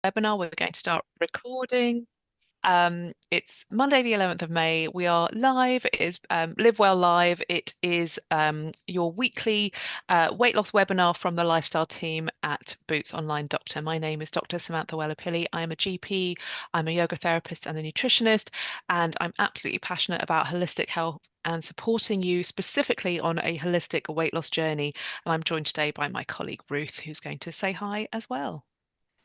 Webinar. We're going to start recording. It's Monday, the 11th of May. We are live. It is Live Well Live. It is your weekly weight loss webinar from the lifestyle team at Boots Online Doctor. My name is Dr. Samantha Weller-Pilley. I'm a GP, I'm a yoga therapist and a nutritionist, and I'm absolutely passionate about holistic health and supporting you specifically on a holistic weight loss journey. And I'm joined today by my colleague Ruth, who's going to say hi as well.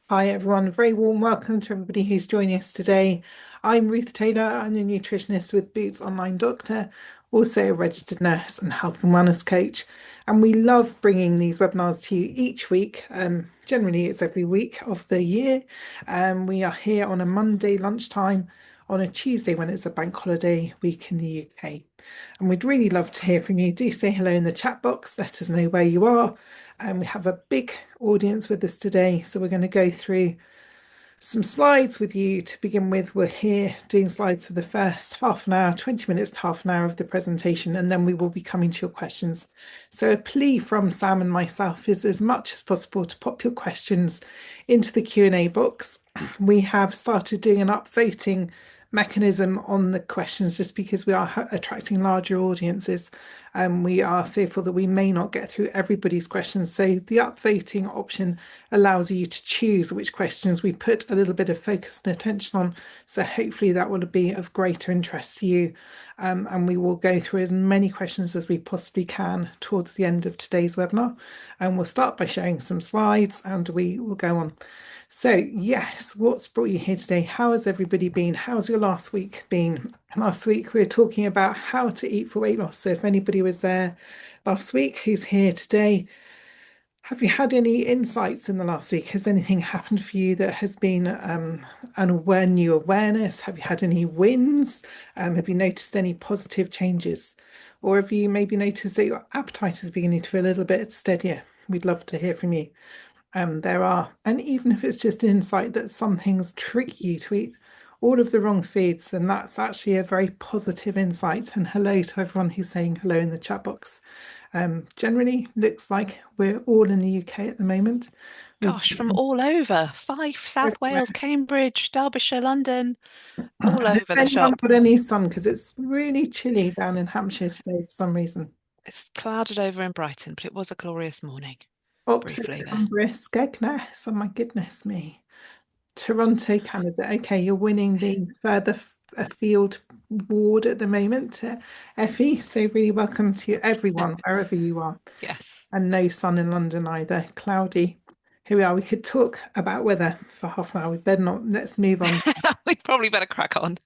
Hi everyone, a very warm welcome to everybody who's joining us today. I'm Ruth Taylor, I'm a nutritionist with Boots Online Doctor, also a registered nurse and health and wellness coach. And we love bringing these webinars to you each week. Generally, it's every week of the year. We are here on a Monday lunchtime, on a Tuesday when it's a bank holiday week in the UK. And we'd really love to hear from you. Do say hello in the chat box, let us know where you are. And we have a big audience with us today. So we're going to go through some slides with you to begin with. We're here doing slides for the first half an hour, 20 minutes to half an hour of the presentation, and then we will be coming to your questions. So a plea from Sam and myself is as much as possible to pop your questions into the Q&A box. We have started doing an upvoting mechanism on the questions just because we are attracting larger audiences and we are fearful that we may not get through everybody's questions. So the upvoting option allows you to choose which questions we put a little bit of focus and attention on. So hopefully that will be of greater interest to you. And we will go through as many questions as we possibly can towards the end of today's webinar. And we'll start by showing some slides and we will go on. So yes, what's brought you here today? How has everybody been? How's your last week been? Last week we were talking about how to eat for weight loss. So if anybody was there last week who's here today, have you had any insights in the last week? Has anything happened for you that has been new awareness? Have you had any wins? Have you noticed any positive changes? Or have you maybe noticed that your appetite is beginning to feel a little bit steadier? We'd love to hear from you. And even if it's just an insight that some things trick you to eat all of the wrong foods, then that's actually a very positive insight. And hello to everyone who's saying hello in the chat box. Generally, looks like we're all in the UK at the moment. We Gosh, from all over. Fife, South Wales, Cambridge, Derbyshire, London, all Has over the anyone shop. got any sun? Because it's really chilly down in Hampshire today for some reason. It's clouded over in Brighton, but it was a glorious morning, Oxford, briefly there. Cumbria, Skegness. Oh my goodness me. Toronto, Canada. Okay, you're winning the further afield ward at the moment, Effie. So really welcome to everyone, wherever you are. Yes. And no sun in London either. Cloudy. Here we are. We could talk about weather for half an hour. We better not. Let's move on. We probably better crack on.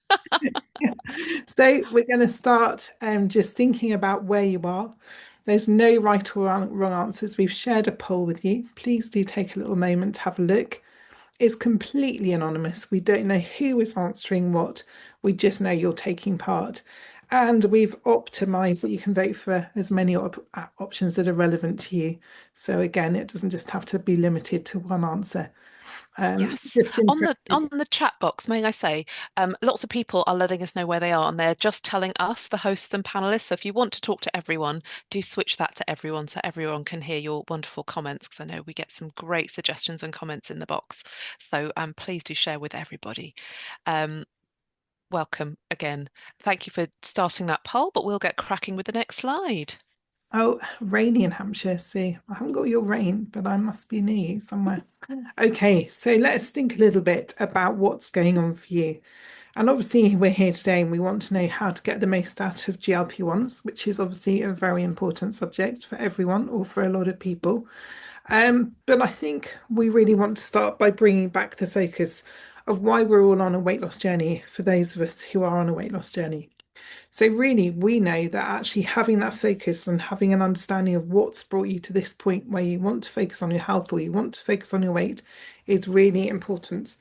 So we're going to start just thinking about where you are. There's no right or wrong answers. We've shared a poll with you. Please do take a little moment to have a look. It's completely anonymous. We don't know who is answering what. We just know you're taking part. And we've optimized that you can vote for as many options that are relevant to you. So again, it doesn't just have to be limited to one answer. Yes. Just On interested. the chat box, may I say, lots of people are letting us know where they are, and they're just telling us, the hosts and panelists. So if you want to talk to everyone, do switch that to everyone so everyone can hear your wonderful comments, because I know we get some great suggestions and comments in the box. So please do share with everybody. Um, Welcome again. Thank you for starting that poll, but we'll get cracking with the next slide. Oh, rainy in Hampshire. See, I haven't got your rain, but I must be near you somewhere. Okay, so let's think a little bit about what's going on for you. And obviously, we're here today and we want to know how to get the most out of GLP-1s, which is obviously a very important subject for everyone or for a lot of people. But I think we really want to start by bringing back the focus of why we're all on a weight loss journey for those of us who are on a weight loss journey. So really, we know that actually having that focus and having an understanding of what's brought you to this point where you want to focus on your health or you want to focus on your weight is really important.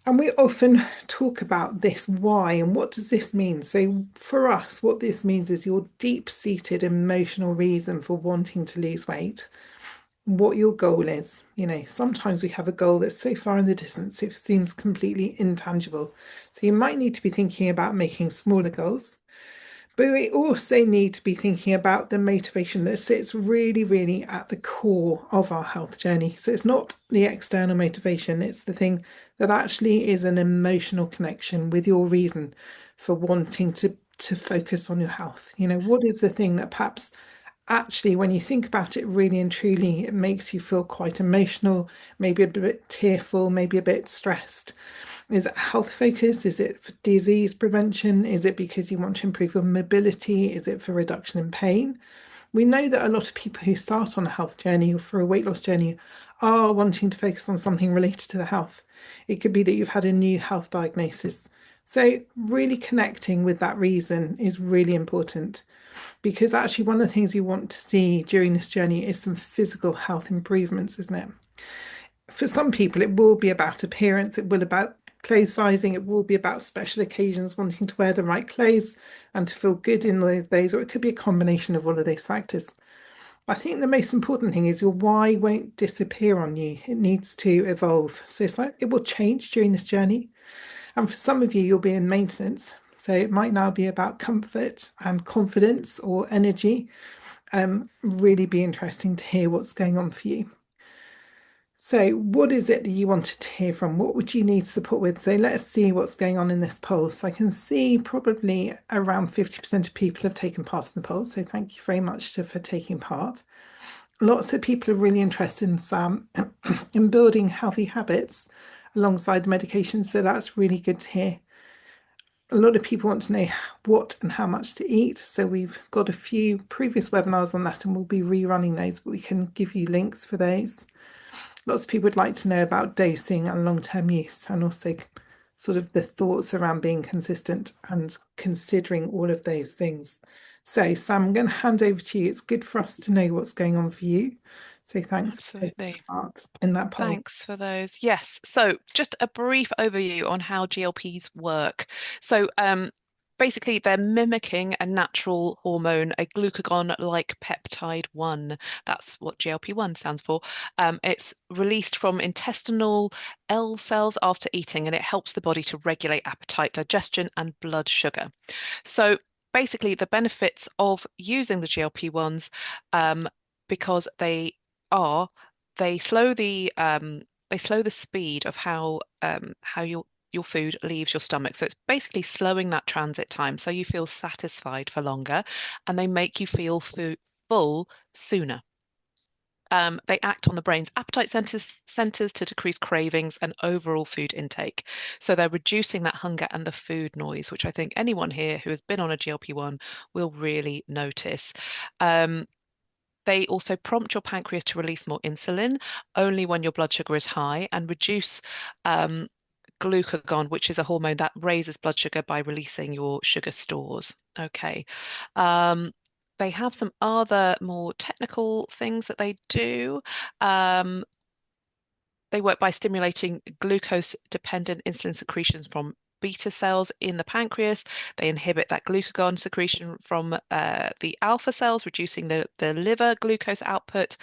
And we often talk about this why and what does this mean? So for us, what this means is your deep-seated emotional reason for wanting to lose weight, what your goal is. You know, sometimes we have a goal that's so far in the distance, it seems completely intangible. So you might need to be thinking about making smaller goals. But we also need to be thinking about the motivation that sits really, really at the core of our health journey. So it's not the external motivation, it's the thing that actually is an emotional connection with your reason for wanting to focus on your health. What is the thing that perhaps actually, when you think about it really and truly, it makes you feel quite emotional, maybe a bit tearful, maybe a bit stressed. Is it health focus? Is it for disease prevention? Is it because you want to improve your mobility? Is it for reduction in pain? We know that a lot of people who start on a health journey or for a weight loss journey are wanting to focus on something related to the health. It could be that you've had a new health diagnosis. So, really connecting with that reason is really important because actually, one of the things you want to see during this journey is some physical health improvements, isn't it? For some people, it will be about appearance, it will about clothes sizing, it will be about special occasions wanting to wear the right clothes and to feel good in those days, or it could be a combination of all of those factors. I think the most important thing is your why won't disappear on you. It needs to evolve. So it's like it will change during this journey. And for some of you, you'll be in maintenance. So it might now be about comfort and confidence or energy. Really be interesting to hear what's going on for you. So, what is it that you wanted to hear from? What would you need support with? So, let's see what's going on in this poll. So, I can see probably around 50% of people have taken part in the poll. So, thank you very much for taking part. Lots of people are really interested in Sam in building healthy habits alongside the medication. So, that's really good to hear. A lot of people want to know what and how much to eat. So, we've got a few previous webinars on that and we'll be rerunning those, but we can give you links for those. Lots of people would like to know about dosing and long-term use and also sort of the thoughts around being consistent and considering all of those things. So, Sam, I'm going to hand over to you. It's good for us to know what's going on for you. So, thanks for taking Absolutely. part in that poll. Thanks for those. Yes. So just a brief overview on how GLPs work. So basically they're mimicking a natural hormone, a glucagon-like peptide 1. That's what GLP-1 stands for. It's released from intestinal L cells after eating, and it helps the body to regulate appetite, digestion, and blood sugar. So basically the benefits of using the GLP-1s, because are they slow the speed of how your food leaves your stomach. So it's basically slowing that transit time so you feel satisfied for longer, and they make you feel full sooner. They act on the brain's appetite centers to decrease cravings and overall food intake. So they're reducing that hunger and the food noise, which I think anyone here who has been on a GLP-1 will really notice. Um, they also prompt your pancreas to release more insulin only when your blood sugar is high, and reduce um, glucagon, which is a hormone that raises blood sugar by releasing your sugar stores. Okay. Um, they have some other more technical things that they do. Um, they work by stimulating glucose-dependent insulin secretions from beta cells in the pancreas. They inhibit that glucagon secretion from the alpha cells, reducing the liver glucose output.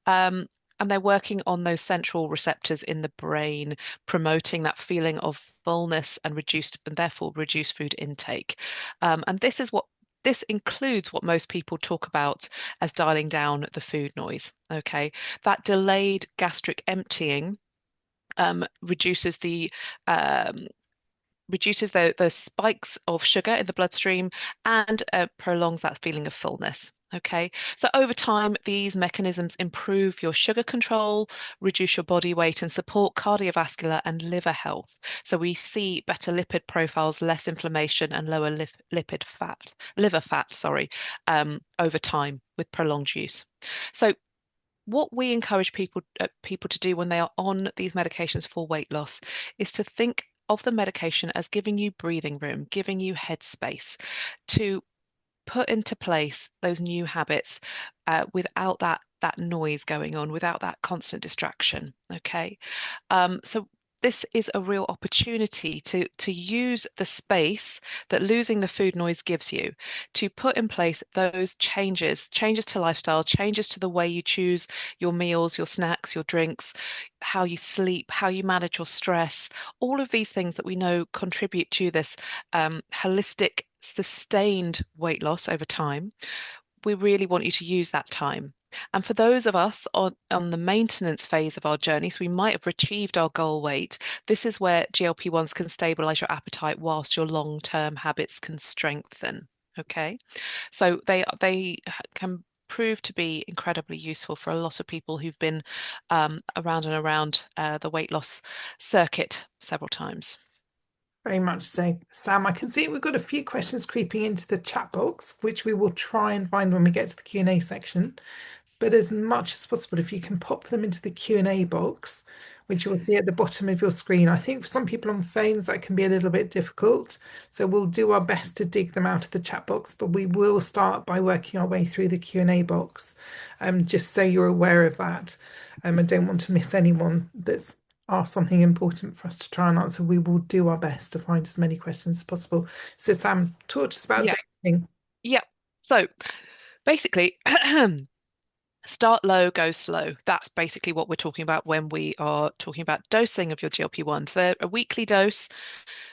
Um, and they're working on those central receptors in the brain, promoting that feeling of fullness and therefore reduced food intake. And this includes what most people talk about as dialing down the food noise. Okay, that delayed gastric emptying um, reduces the um, the spikes of sugar in the bloodstream, and prolongs that feeling of fullness. Okay, so over time, these mechanisms improve your sugar control, reduce your body weight, and support cardiovascular and liver health. So we see better lipid profiles, less inflammation, and lower liver fat, sorry, over time with prolonged use. So what we encourage people to do when they are on these medications for weight loss is to think of the medication as giving you breathing room, giving you headspace to put into place those new habits without that noise going on, without that constant distraction. Okay, so this is a real opportunity to use the space that losing the food noise gives you to put in place those changes to lifestyle, changes to the way you choose your meals, your snacks, your drinks, how you sleep, how you manage your stress, all of these things that we know contribute to this holistic sustained weight loss over time, we really want you to use that time. And for those of us on the maintenance phase of our journey, so we might have achieved our goal weight, this is where GLP-1s can stabilize your appetite whilst your long-term habits can strengthen. Okay. So they can prove to be incredibly useful for a lot of people who've been around and around the weight loss circuit several times. Very much so. Sam, I can see we've got a few questions creeping into the chat box, which we will try and find when we get to the Q&A section. But as much as possible, if you can pop them into the Q&A box, which you'll see at the bottom of your screen. I think for some people on phones that can be a little bit difficult. So we'll do our best to dig them out of the chat box, but we will start by working our way through the Q&A box, just so you're aware of that. I don't want to miss anyone that's asked something important for us to try and answer. We will do our best to find as many questions as possible. So Sam, talk to us about Yeah. dating. Yeah. So basically, start low, go slow. That's basically what we're talking about when we are talking about dosing of your GLP-1s. They're a weekly dose.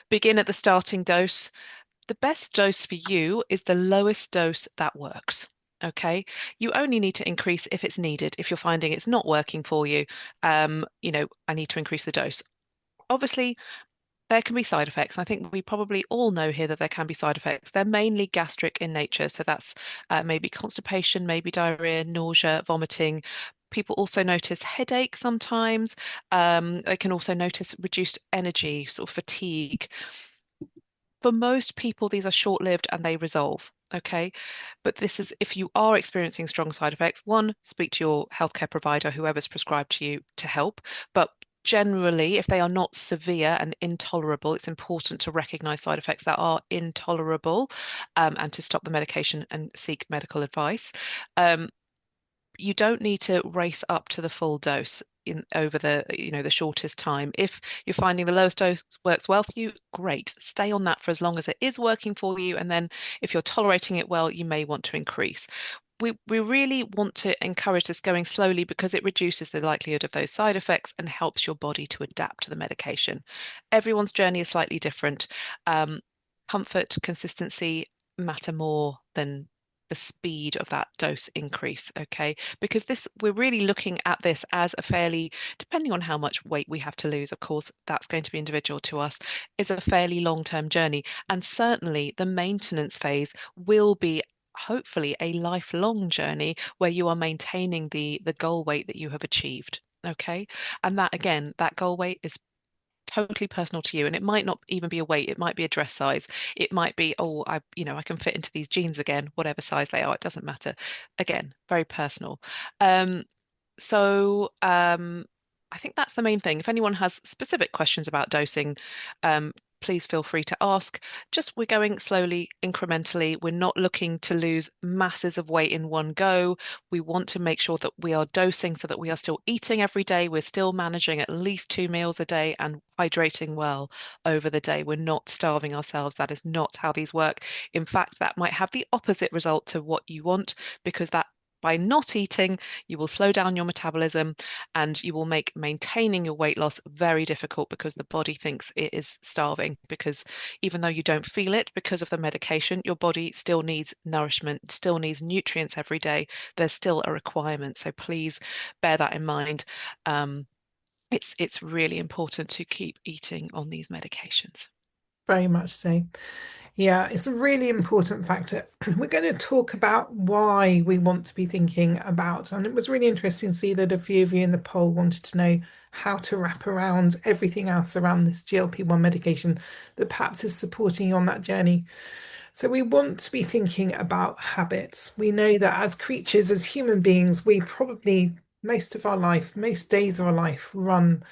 Begin at the starting dose. The best dose for you is the lowest dose that works. Okay. You only need to increase if it's needed. If you're finding it's not working for you, I need to increase the dose. Obviously, there can be side effects. I think we probably all know here that there can be side effects. They're mainly gastric in nature. So that's maybe constipation, maybe diarrhea, nausea, vomiting. People also notice headache sometimes. They can also notice reduced energy, sort of fatigue. For most people, these are short-lived and they resolve. Okay. But this is if you are experiencing strong side effects, one, speak to your healthcare provider, whoever's prescribed to you to help. But generally, if they are not severe and intolerable, it's important to recognize side effects that are intolerable, and to stop the medication and seek medical advice. Um, you don't need to race up to the full dose in over the shortest time. If you're finding the lowest dose works well for you, great. Stay on that for as long as it is working for you. And then if you're tolerating it well, you may want to increase. We really want to encourage this going slowly because it reduces the likelihood of those side effects and helps your body to adapt to the medication. Everyone's journey is slightly different. Um, Comfort, consistency matter more than the speed of that dose increase, okay? Because this, we're really looking at this as a fairly, depending on how much weight we have to lose, of course, that's going to be individual to us, is a fairly long-term journey. And certainly the maintenance phase will be hopefully a lifelong journey where you are maintaining the goal weight that you have achieved. Okay. And that again, that goal weight is totally personal to you. And it might not even be a weight, it might be a dress size. It might be, oh, I can fit into these jeans again, whatever size they are, it doesn't matter. Again, very personal. Um, so I think that's the main thing. If anyone has specific questions about dosing, please feel free to ask. Just we're going slowly, incrementally. We're not looking to lose masses of weight in one go. We want to make sure that we are dosing so that we are still eating every day. We're still managing at least 2 meals a day and hydrating well over the day. We're not starving ourselves. That is not how these work. In fact, that might have the opposite result to what you want because that by not eating, you will slow down your metabolism and you will make maintaining your weight loss very difficult because the body thinks it is starving. Because even though you don't feel it because of the medication, your body still needs nourishment, still needs nutrients every day. There's still a requirement. So please bear that in mind. Um, it's really important to keep eating on these medications. Very much so. Yeah, it's a really important factor. We're going to talk about why we want to be thinking about, and it was really interesting to see that a few of you in the poll wanted to know how to wrap around everything else around this GLP-1 medication that perhaps is supporting you on that journey. So we want to be thinking about habits. We know that as creatures, as human beings, we probably most of our life, most days of our life run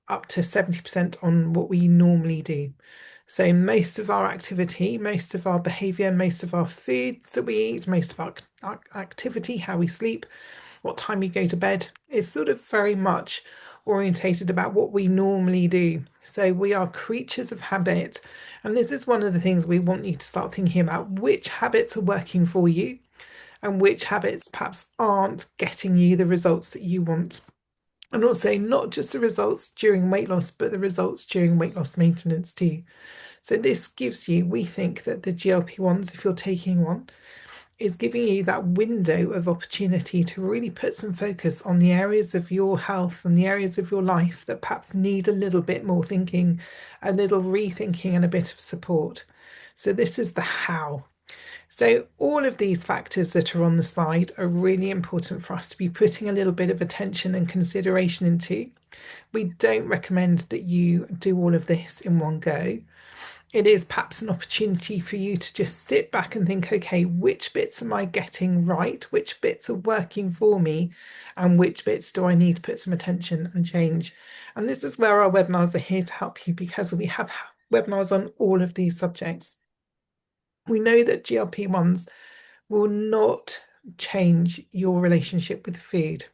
up to 70% on what we normally do. So most of our activity, most of our behavior, most of our foods that we eat, most of our activity, how we sleep, what time we go to bed, is sort of very much orientated about what we normally do. So we are creatures of habit. And this is one of the things we want you to start thinking about: which habits are working for you and which habits perhaps aren't getting you the results that you want. And also not just the results during weight loss, but the results during weight loss maintenance too. So this gives you, we think that the GLP-1s, if you're taking one, is giving you that window of opportunity to really put some focus on the areas of your health and the areas of your life that perhaps need a little bit more thinking, a little rethinking, and a bit of support. So this is the how. So all of these factors that are on the slide are really important for us to be putting a little bit of attention and consideration into. We don't recommend that you do all of this in one go. It is perhaps an opportunity for you to just sit back and think, okay, which bits am I getting right? Which bits are working for me? And which bits do I need to put some attention and change? And this is where our webinars are here to help you, because we have webinars on all of these subjects. We know that GLP-1s will not change your relationship with food,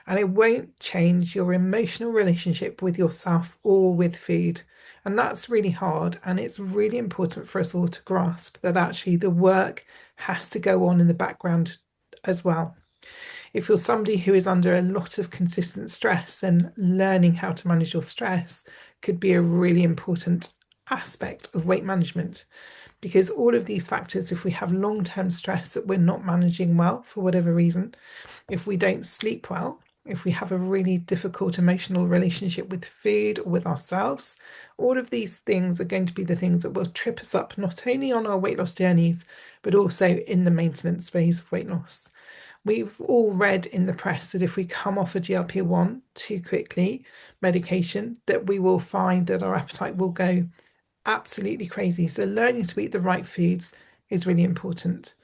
and it won't change your emotional relationship with yourself or with food. And that's really hard. And it's really important for us all to grasp that actually the work has to go on in the background as well. If you're somebody who is under a lot of consistent stress, then learning how to manage your stress could be a really important aspect of weight management, because all of these factors, if we have long-term stress that we're not managing well for whatever reason, if we don't sleep well, if we have a really difficult emotional relationship with food or with ourselves, all of these things are going to be the things that will trip us up, not only on our weight loss journeys, but also in the maintenance phase of weight loss. We've all read in the press that if we come off a GLP-1 too quickly, medication, that we will find that our appetite will go absolutely crazy. So learning to eat the right foods is really important.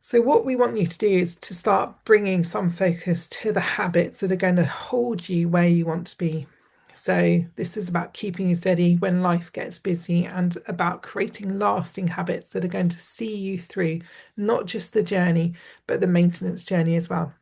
So what we want you to do is to start bringing some focus to the habits that are going to hold you where you want to be. So this is about keeping you steady when life gets busy, and about creating lasting habits that are going to see you through not just the journey, but the maintenance journey as well.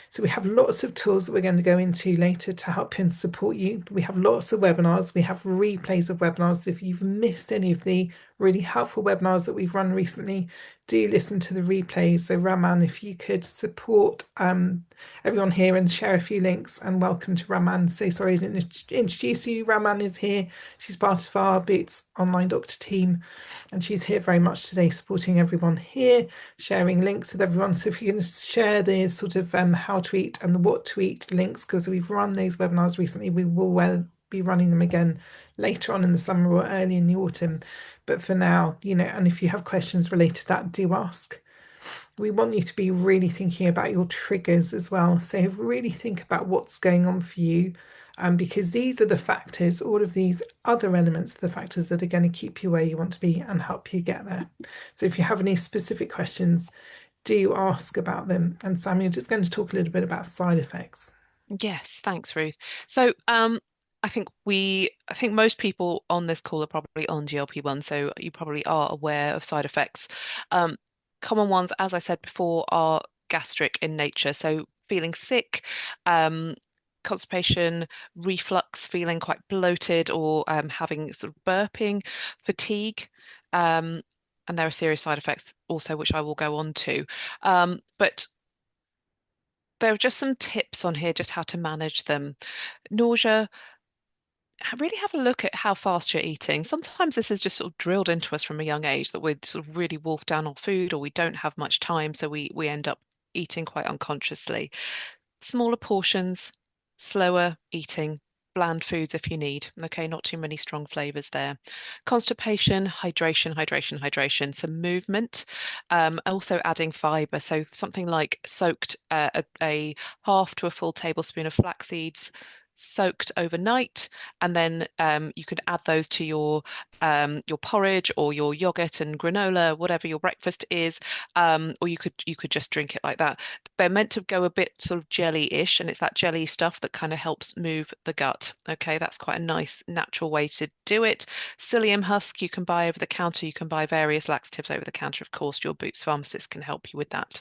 So we have lots of tools that we're going to go into later to help and support you. We have lots of webinars. We have replays of webinars. If you've missed any of the really helpful webinars that we've run recently, do listen to the replays. So Raman, if you could support everyone here and share a few links, and welcome to Raman. So sorry I didn't introduce you. Raman is here. She's part of our Boots Online Doctor team, and she's here very much today supporting everyone here, sharing links with everyone. So if you can share the sort of how to eat and the what to eat links, because we've run those webinars recently, we will be running them again later on in the summer or early in the autumn. But for now, and if you have questions related to that, do ask. We want you to be really thinking about your triggers as well. So really think about what's going on for you, because these are the factors, all of these other elements are the factors that are going to keep you where you want to be and help you get there. So if you have any specific questions, do ask about them. And Sam, you're just going to talk a little bit about side effects. Yes, thanks, Ruth. So, I think most people on this call are probably on GLP-1, so you probably are aware of side effects. Um, Common ones, as I said before, are gastric in nature. So feeling sick, um, constipation, reflux, feeling quite bloated, or having sort of burping, fatigue. Um, and there are serious side effects also, which I will go on to. But there are just some tips on here, just how to manage them. Nausea, really have a look at how fast you're eating. Sometimes this is just sort of drilled into us from a young age that we sort of really wolf down on food, or we don't have much time, so we end up eating quite unconsciously. Smaller portions, slower eating, bland foods if you need. Okay, not too many strong flavors there. Constipation, hydration, hydration, hydration. Some movement. Also adding fiber. So something like soaked a half to a full tablespoon of flax seeds, soaked overnight, and then you can add those to your porridge or your yogurt and granola, whatever your breakfast is, or you could just drink it like that. They're meant to go a bit sort of jelly-ish, and it's that jelly stuff that kind of helps move the gut. Okay, that's quite a nice natural way to do it. Psyllium husk you can buy over the counter. You can buy various laxatives over the counter. Of course, your Boots pharmacist can help you with that.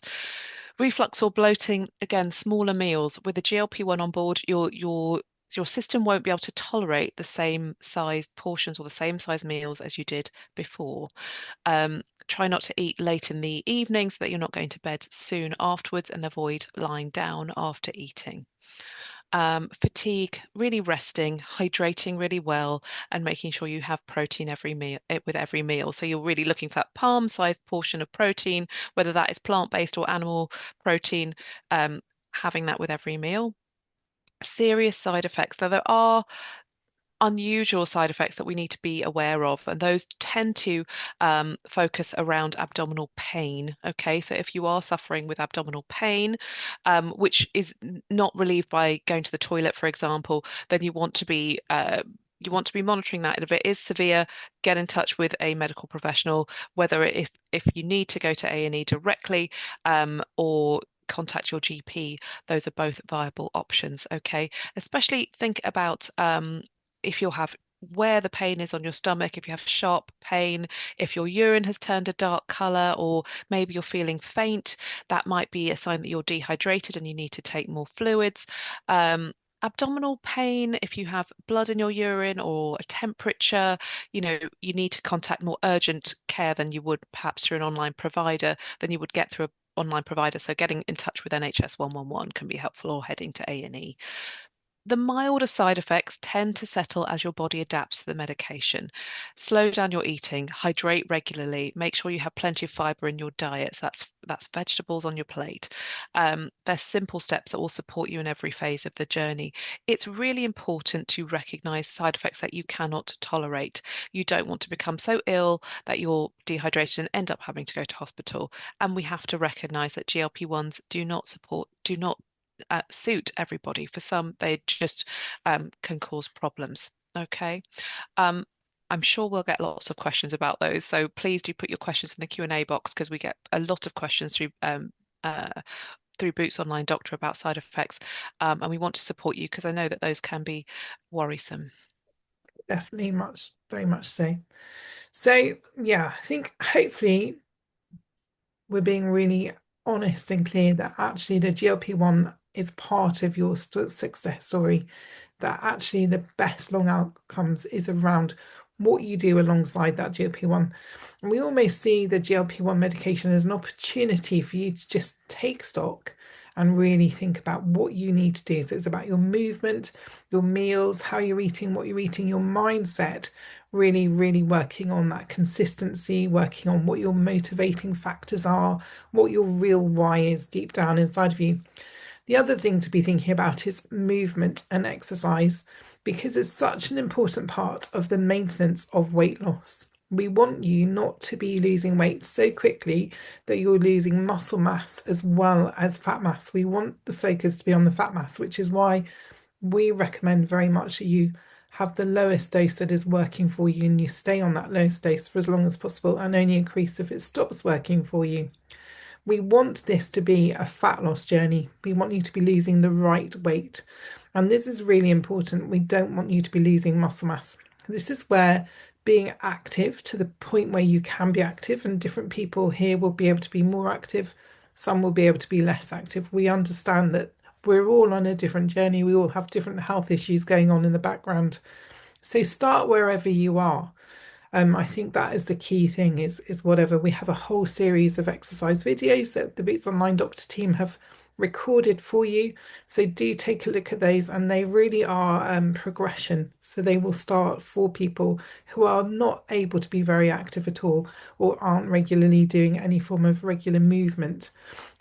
Reflux or bloating, again, smaller meals. With the GLP-1 on board, your system won't be able to tolerate the same sized portions or the same size meals as you did before. Try not to eat late in the evening so that you're not going to bed soon afterwards, and avoid lying down after eating. Fatigue, really resting, hydrating really well, and making sure you have protein every meal with every meal. So you're really looking for that palm-sized portion of protein, whether that is plant-based or animal protein, having that with every meal. Serious side effects, though there are unusual side effects that we need to be aware of, and those tend to focus around abdominal pain. Okay, so if you are suffering with abdominal pain, which is not relieved by going to the toilet, for example, then you want to be monitoring that. And if it is severe, get in touch with a medical professional, whether if you need to go to A&E directly, or contact your GP. Those are both viable options. Okay, especially think about if you'll have where the pain is on your stomach, if you have sharp pain, if your urine has turned a dark color, or maybe you're feeling faint, that might be a sign that you're dehydrated and you need to take more fluids. Abdominal pain, if you have blood in your urine or a temperature, you need to contact more urgent care than you would perhaps through an online provider, than you would get through an online provider. So getting in touch with NHS 111 can be helpful, or heading to A&E. The milder side effects tend to settle as your body adapts to the medication. Slow down your eating, hydrate regularly, make sure you have plenty of fiber in your diets. That's vegetables on your plate. They're simple steps that will support you in every phase of the journey. It's really important to recognize side effects that you cannot tolerate. You don't want to become so ill that you're dehydrated and end up having to go to hospital. And we have to recognize that GLP-1s do not suit everybody. For some, they just can cause problems. Okay. Um, I'm sure we'll get lots of questions about those. So please do put your questions in the Q&A box, because we get a lot of questions through Boots Online Doctor about side effects. And we want to support you, because I know that those can be worrisome. Definitely much, very much so. So yeah, I think hopefully we're being really honest and clear that actually the GLP-1 is part of your success story, that actually the best long outcomes is around what you do alongside that GLP-1. And we almost see the GLP-1 medication as an opportunity for you to just take stock and really think about what you need to do. So it's about your movement, your meals, how you're eating, what you're eating, your mindset, really, really working on that consistency, working on what your motivating factors are, what your real why is deep down inside of you. The other thing to be thinking about is movement and exercise, because it's such an important part of the maintenance of weight loss. We want you not to be losing weight so quickly that you're losing muscle mass as well as fat mass. We want the focus to be on the fat mass, which is why we recommend very much that you have the lowest dose that is working for you, and you stay on that lowest dose for as long as possible and only increase if it stops working for you. We want this to be a fat loss journey. We want you to be losing the right weight. And this is really important. We don't want you to be losing muscle mass. This is where being active to the point where you can be active, and different people here will be able to be more active, some will be able to be less active. We understand that we're all on a different journey. We all have different health issues going on in the background. So start wherever you are. I think that is the key thing, is whatever. We have a whole series of exercise videos that the Boots Online Doctor team have recorded for you. So do take a look at those, and they really are progression. So they will start for people who are not able to be very active at all, or aren't regularly doing any form of regular movement.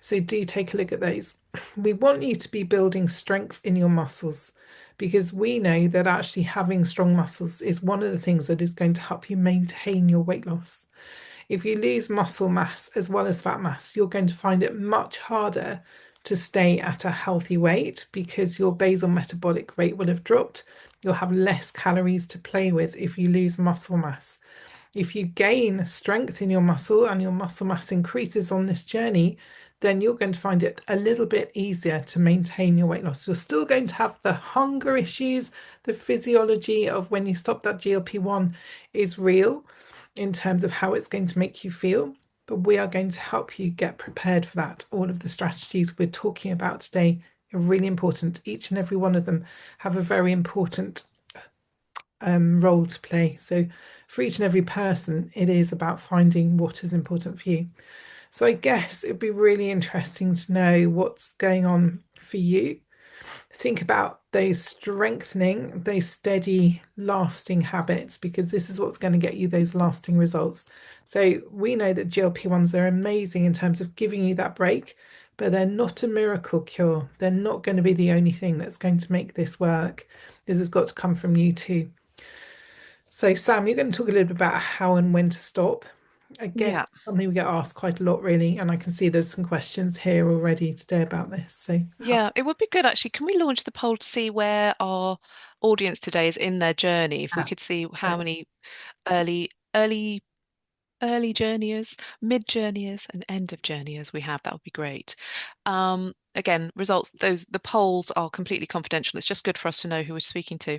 So do take a look at those. We want you to be building strength in your muscles, because we know that actually having strong muscles is one of the things that is going to help you maintain your weight loss. If you lose muscle mass as well as fat mass, you're going to find it much harder to stay at a healthy weight, because your basal metabolic rate will have dropped. You'll have less calories to play with if you lose muscle mass. If you gain strength in your muscle and your muscle mass increases on this journey, then you're going to find it a little bit easier to maintain your weight loss. You're still going to have the hunger issues. The physiology of when you stop that GLP-1 is real in terms of how it's going to make you feel. But we are going to help you get prepared for that. All of the strategies we're talking about today are really important. Each and every one of them have a very important role to play. So for each and every person, it is about finding what is important for you. So I guess it'd be really interesting to know what's going on for you. think about those strengthening, those steady, lasting habits, because this is what's going to get you those lasting results. So we know that GLP-1s are amazing in terms of giving you that break, but they're not a miracle cure. They're not going to be the only thing that's going to make this work. This has got to come from you too. So, Sam, you're going to talk a little bit about how and when to stop. Again, Yeah. something we get asked quite a lot, really, and I can see there's some questions here already today about this. So, Yeah, it would be good actually. Can we launch the poll to see where our audience today is in their journey? If we yeah, could see how great. many early, early, early journeyers, mid journeyers, and end of journeyers we have, that would be great. Again, results, the polls are completely confidential. It's just good for us to know who we're speaking to.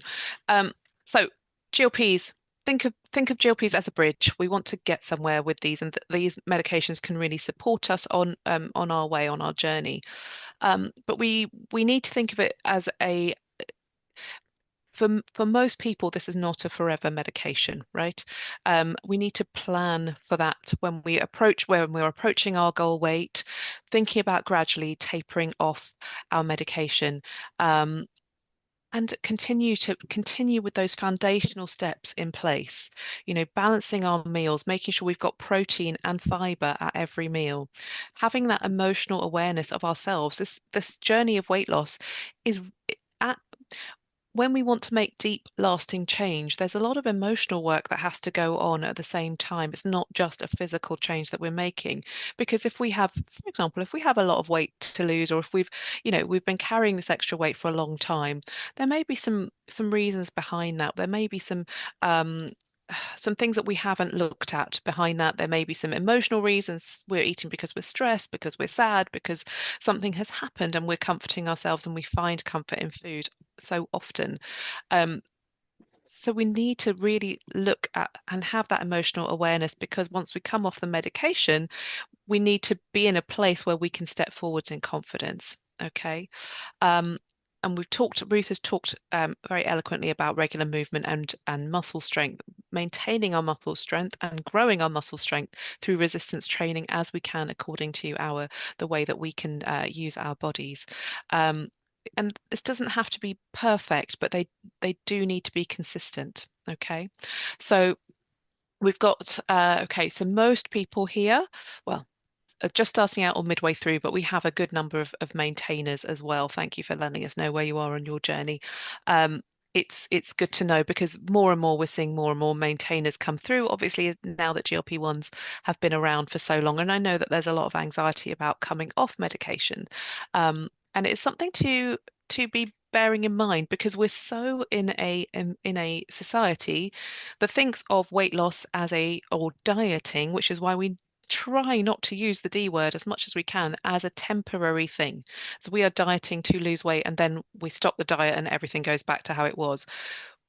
Um, so GLPs, think of GLPs as a bridge. We want to get somewhere with these, and th these medications can really support us on our way, on our journey. But we need to think of it as a for most people, this is not a forever medication, right? We need to plan for that when we're approaching our goal weight, thinking about gradually tapering off our medication, um, and continue with those foundational steps in place. Balancing our meals, making sure we've got protein and fiber at every meal, having that emotional awareness of ourselves. This journey of weight loss is at when we want to make deep, lasting change, there's a lot of emotional work that has to go on at the same time. It's not just a physical change that we're making. Because if we have, for example, if we have a lot of weight to lose, or if we've been carrying this extra weight for a long time, there may be some reasons behind that. There may be um, some things that we haven't looked at behind that. There may be some emotional reasons we're eating because we're stressed, because we're sad, because something has happened and we're comforting ourselves and we find comfort in food so often. Um, so we need to really look at and have that emotional awareness because once we come off the medication, we need to be in a place where we can step forwards in confidence. Okay. Um, and Ruth has talked very eloquently about regular movement and muscle strength, maintaining our muscle strength and growing our muscle strength through resistance training as we can, according to the way that we can use our bodies. Um, and this doesn't have to be perfect, but they do need to be consistent. Okay, so we've got okay, so most people here, well, just starting out or midway through, but we have a good number of maintainers as well. Thank you for letting us know where you are on your journey. Um, it's good to know because more and more we're seeing more and more maintainers come through. Obviously, now that GLP-1s have been around for so long, and I know that there's a lot of anxiety about coming off medication, and it's something to be bearing in mind because we're so in a society that thinks of weight loss as a or dieting, which is why we try not to use the D word as much as we can as a temporary thing. So we are dieting to lose weight and then we stop the diet and everything goes back to how it was.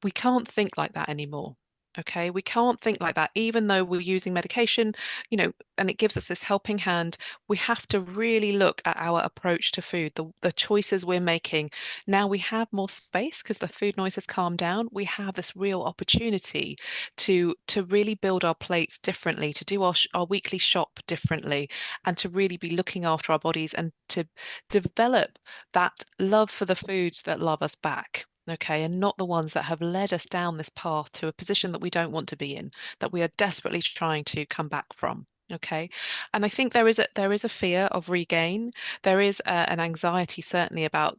We can't think like that anymore. Okay, we can't think like that, even though we're using medication, and it gives us this helping hand. We have to really look at our approach to food, the choices we're making. Now we have more space because the food noise has calmed down. We have this real opportunity to really build our plates differently, to do our weekly shop differently, and to really be looking after our bodies and to develop that love for the foods that love us back. Okay, and not the ones that have led us down this path to a position that we don't want to be in, that we are desperately trying to come back from. Okay, and I think there is a fear of regain. There is an anxiety certainly about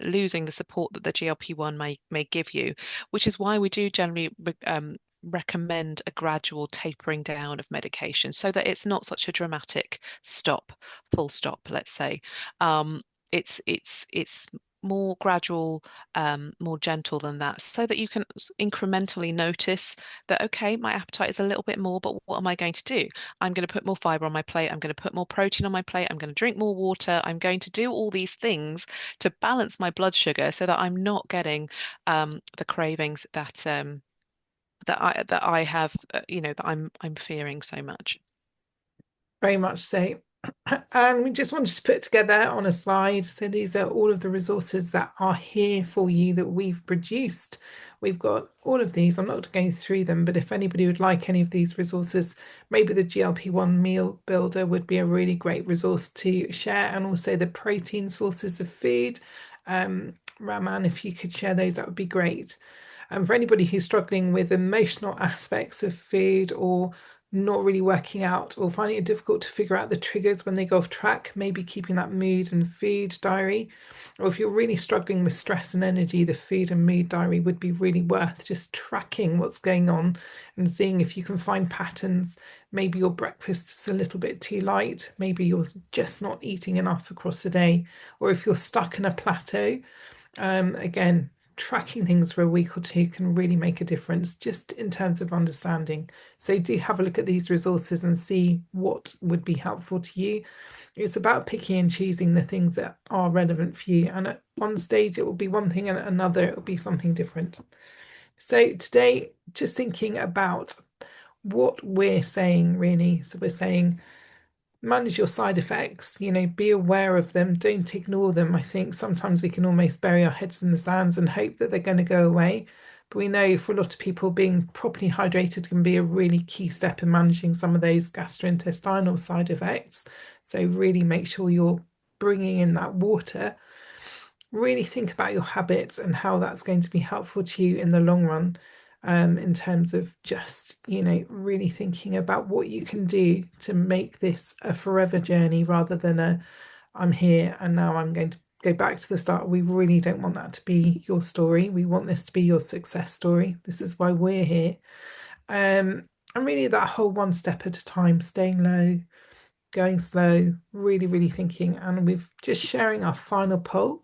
losing the support that the GLP-1 may give you, which is why we do generally recommend a gradual tapering down of medication so that it's not such a dramatic stop, full stop, let's say. Um, it's more gradual, more gentle than that, so that you can incrementally notice that, okay, my appetite is a little bit more, but what am I going to do? I'm going to put more fiber on my plate. I'm going to put more protein on my plate. I'm going to drink more water. I'm going to do all these things to balance my blood sugar so that I'm not getting the cravings that I have, that I'm fearing so much. Very much so. And we just wanted to put together on a slide. So these are all of the resources that are here for you that we've produced. We've got all of these. I'm not going through them, but if anybody would like any of these resources, maybe the GLP-1 meal builder would be a really great resource to share. And also the protein sources of food Raman, if you could share those, that would be great. And for anybody who's struggling with emotional aspects of food or not really working out or finding it difficult to figure out the triggers when they go off track, maybe keeping that mood and food diary. Or if you're really struggling with stress and energy, the food and mood diary would be really worth just tracking what's going on and seeing if you can find patterns. Maybe your breakfast is a little bit too light, maybe you're just not eating enough across the day, or if you're stuck in a plateau. Again, tracking things for a week or two can really make a difference just in terms of understanding. So do have a look at these resources and see what would be helpful to you. It's about picking and choosing the things that are relevant for you. And at one stage, it will be one thing, and at another, it will be something different. So today, just thinking about what we're saying, really. So we're saying manage your side effects, be aware of them, don't ignore them. I think sometimes we can almost bury our heads in the sands and hope that they're going to go away. But we know for a lot of people, being properly hydrated can be a really key step in managing some of those gastrointestinal side effects. So really make sure you're bringing in that water. Really think about your habits and how that's going to be helpful to you in the long run, in terms of just, really thinking about what you can do to make this a forever journey rather than a I'm here and now I'm going to go back to the start. We really don't want that to be your story. We want this to be your success story. This is why we're here. And really that whole one step at a time, staying low, going slow, really, really thinking. And we've just sharing our final poll.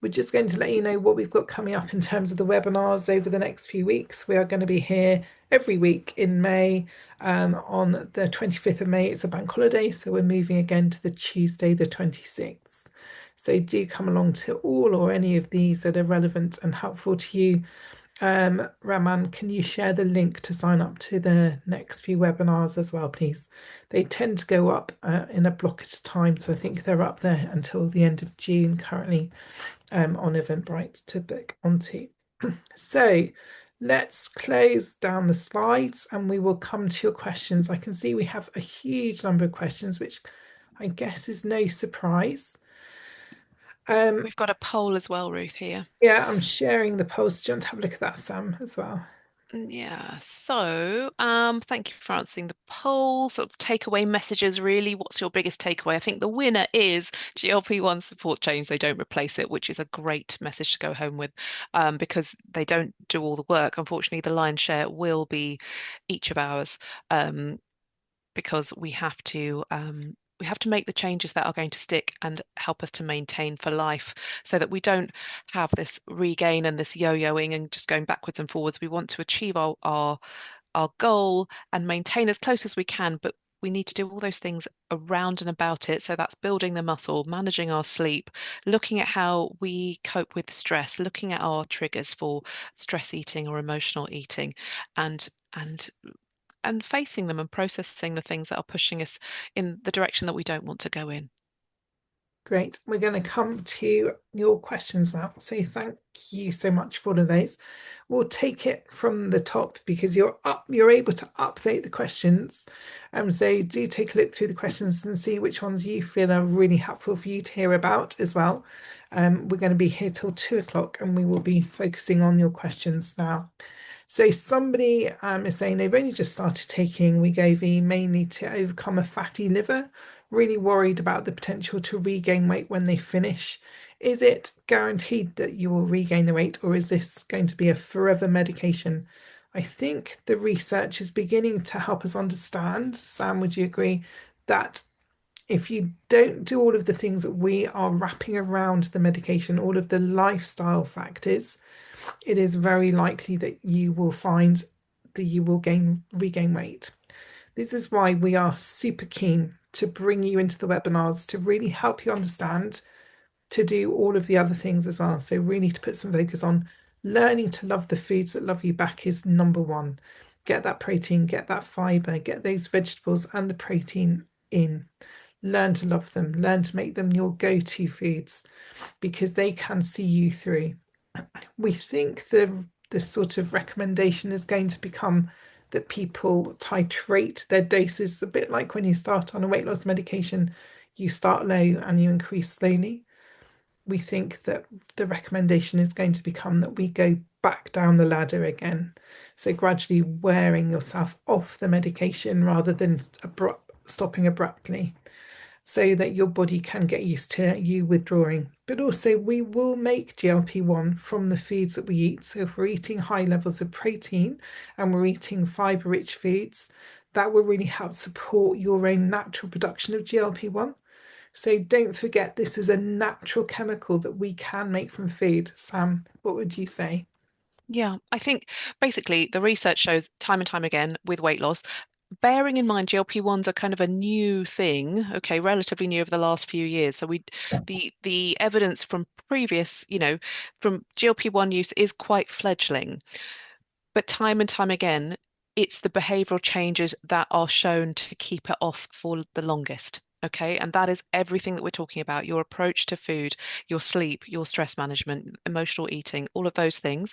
We're just going to let you know what we've got coming up in terms of the webinars over the next few weeks. We are going to be here every week in May. On the 25th of May, it's a bank holiday, so we're moving again to the Tuesday, the 26th. So do come along to all or any of these that are relevant and helpful to you. Raman, can you share the link to sign up to the next few webinars as well, please? They tend to go up in a block at a time, so I think they're up there until the end of June currently, on Eventbrite to book onto. So let's close down the slides and we will come to your questions. I can see we have a huge number of questions, which I guess is no surprise. We've got a poll as well, Ruth, here. Yeah, I'm sharing the post. Do you want to have a look at that, Sam, as well? Yeah, so thank you for answering the poll. Sort of takeaway messages, really. What's your biggest takeaway? I think the winner is GLP-1 support change. They don't replace it, which is a great message to go home with, because they don't do all the work. Unfortunately, the lion's share will be each of ours, because we have to make the changes that are going to stick and help us to maintain for life so that we don't have this regain and this yo-yoing and just going backwards and forwards. We want to achieve our goal and maintain as close as we can, but we need to do all those things around and about it. So that's building the muscle, managing our sleep, looking at how we cope with stress, looking at our triggers for stress eating or emotional eating, and and and facing them and processing the things that are pushing us in the direction that we don't want to go in. Great. We're going to come to your questions now. So thank you so much for all of those. We'll take it from the top because you're able to update the questions. So do take a look through the questions and see which ones you feel are really helpful for you to hear about as well. We're going to be here till 2 o'clock and we will be focusing on your questions now. So somebody is saying they've only just started taking Wegovy mainly to overcome a fatty liver, really worried about the potential to regain weight when they finish. Is it guaranteed that you will regain the weight, or is this going to be a forever medication? I think the research is beginning to help us understand, Sam, would you agree, that if you don't do all of the things that we are wrapping around the medication, all of the lifestyle factors, it is very likely that you will find that you will regain weight. This is why we are super keen to bring you into the webinars to really help you understand, to do all of the other things as well. So really to put some focus on learning to love the foods that love you back is number one. Get that protein, get that fiber, get those vegetables and the protein in. Learn to love them, learn to make them your go-to foods because they can see you through. We think the sort of recommendation is going to become that people titrate their doses a bit like when you start on a weight loss medication, you start low and you increase slowly. we think that the recommendation is going to become that we go back down the ladder again. So gradually wearing yourself off the medication rather than stopping abruptly, so that your body can get used to you withdrawing. But also, we will make GLP-1 from the foods that we eat. So if we're eating high levels of protein and we're eating fiber-rich foods, that will really help support your own natural production of GLP-1. So don't forget, this is a natural chemical that we can make from food. Sam, what would you say? Yeah, I think basically the research shows time and time again with weight loss, bearing in mind GLP-1s are kind of a new thing, okay, relatively new over the last few years. So the evidence from previous, from GLP-1 use is quite fledgling. But time and time again, it's the behavioral changes that are shown to keep it off for the longest. Okay. And that is everything that we're talking about, your approach to food, your sleep, your stress management, emotional eating, all of those things.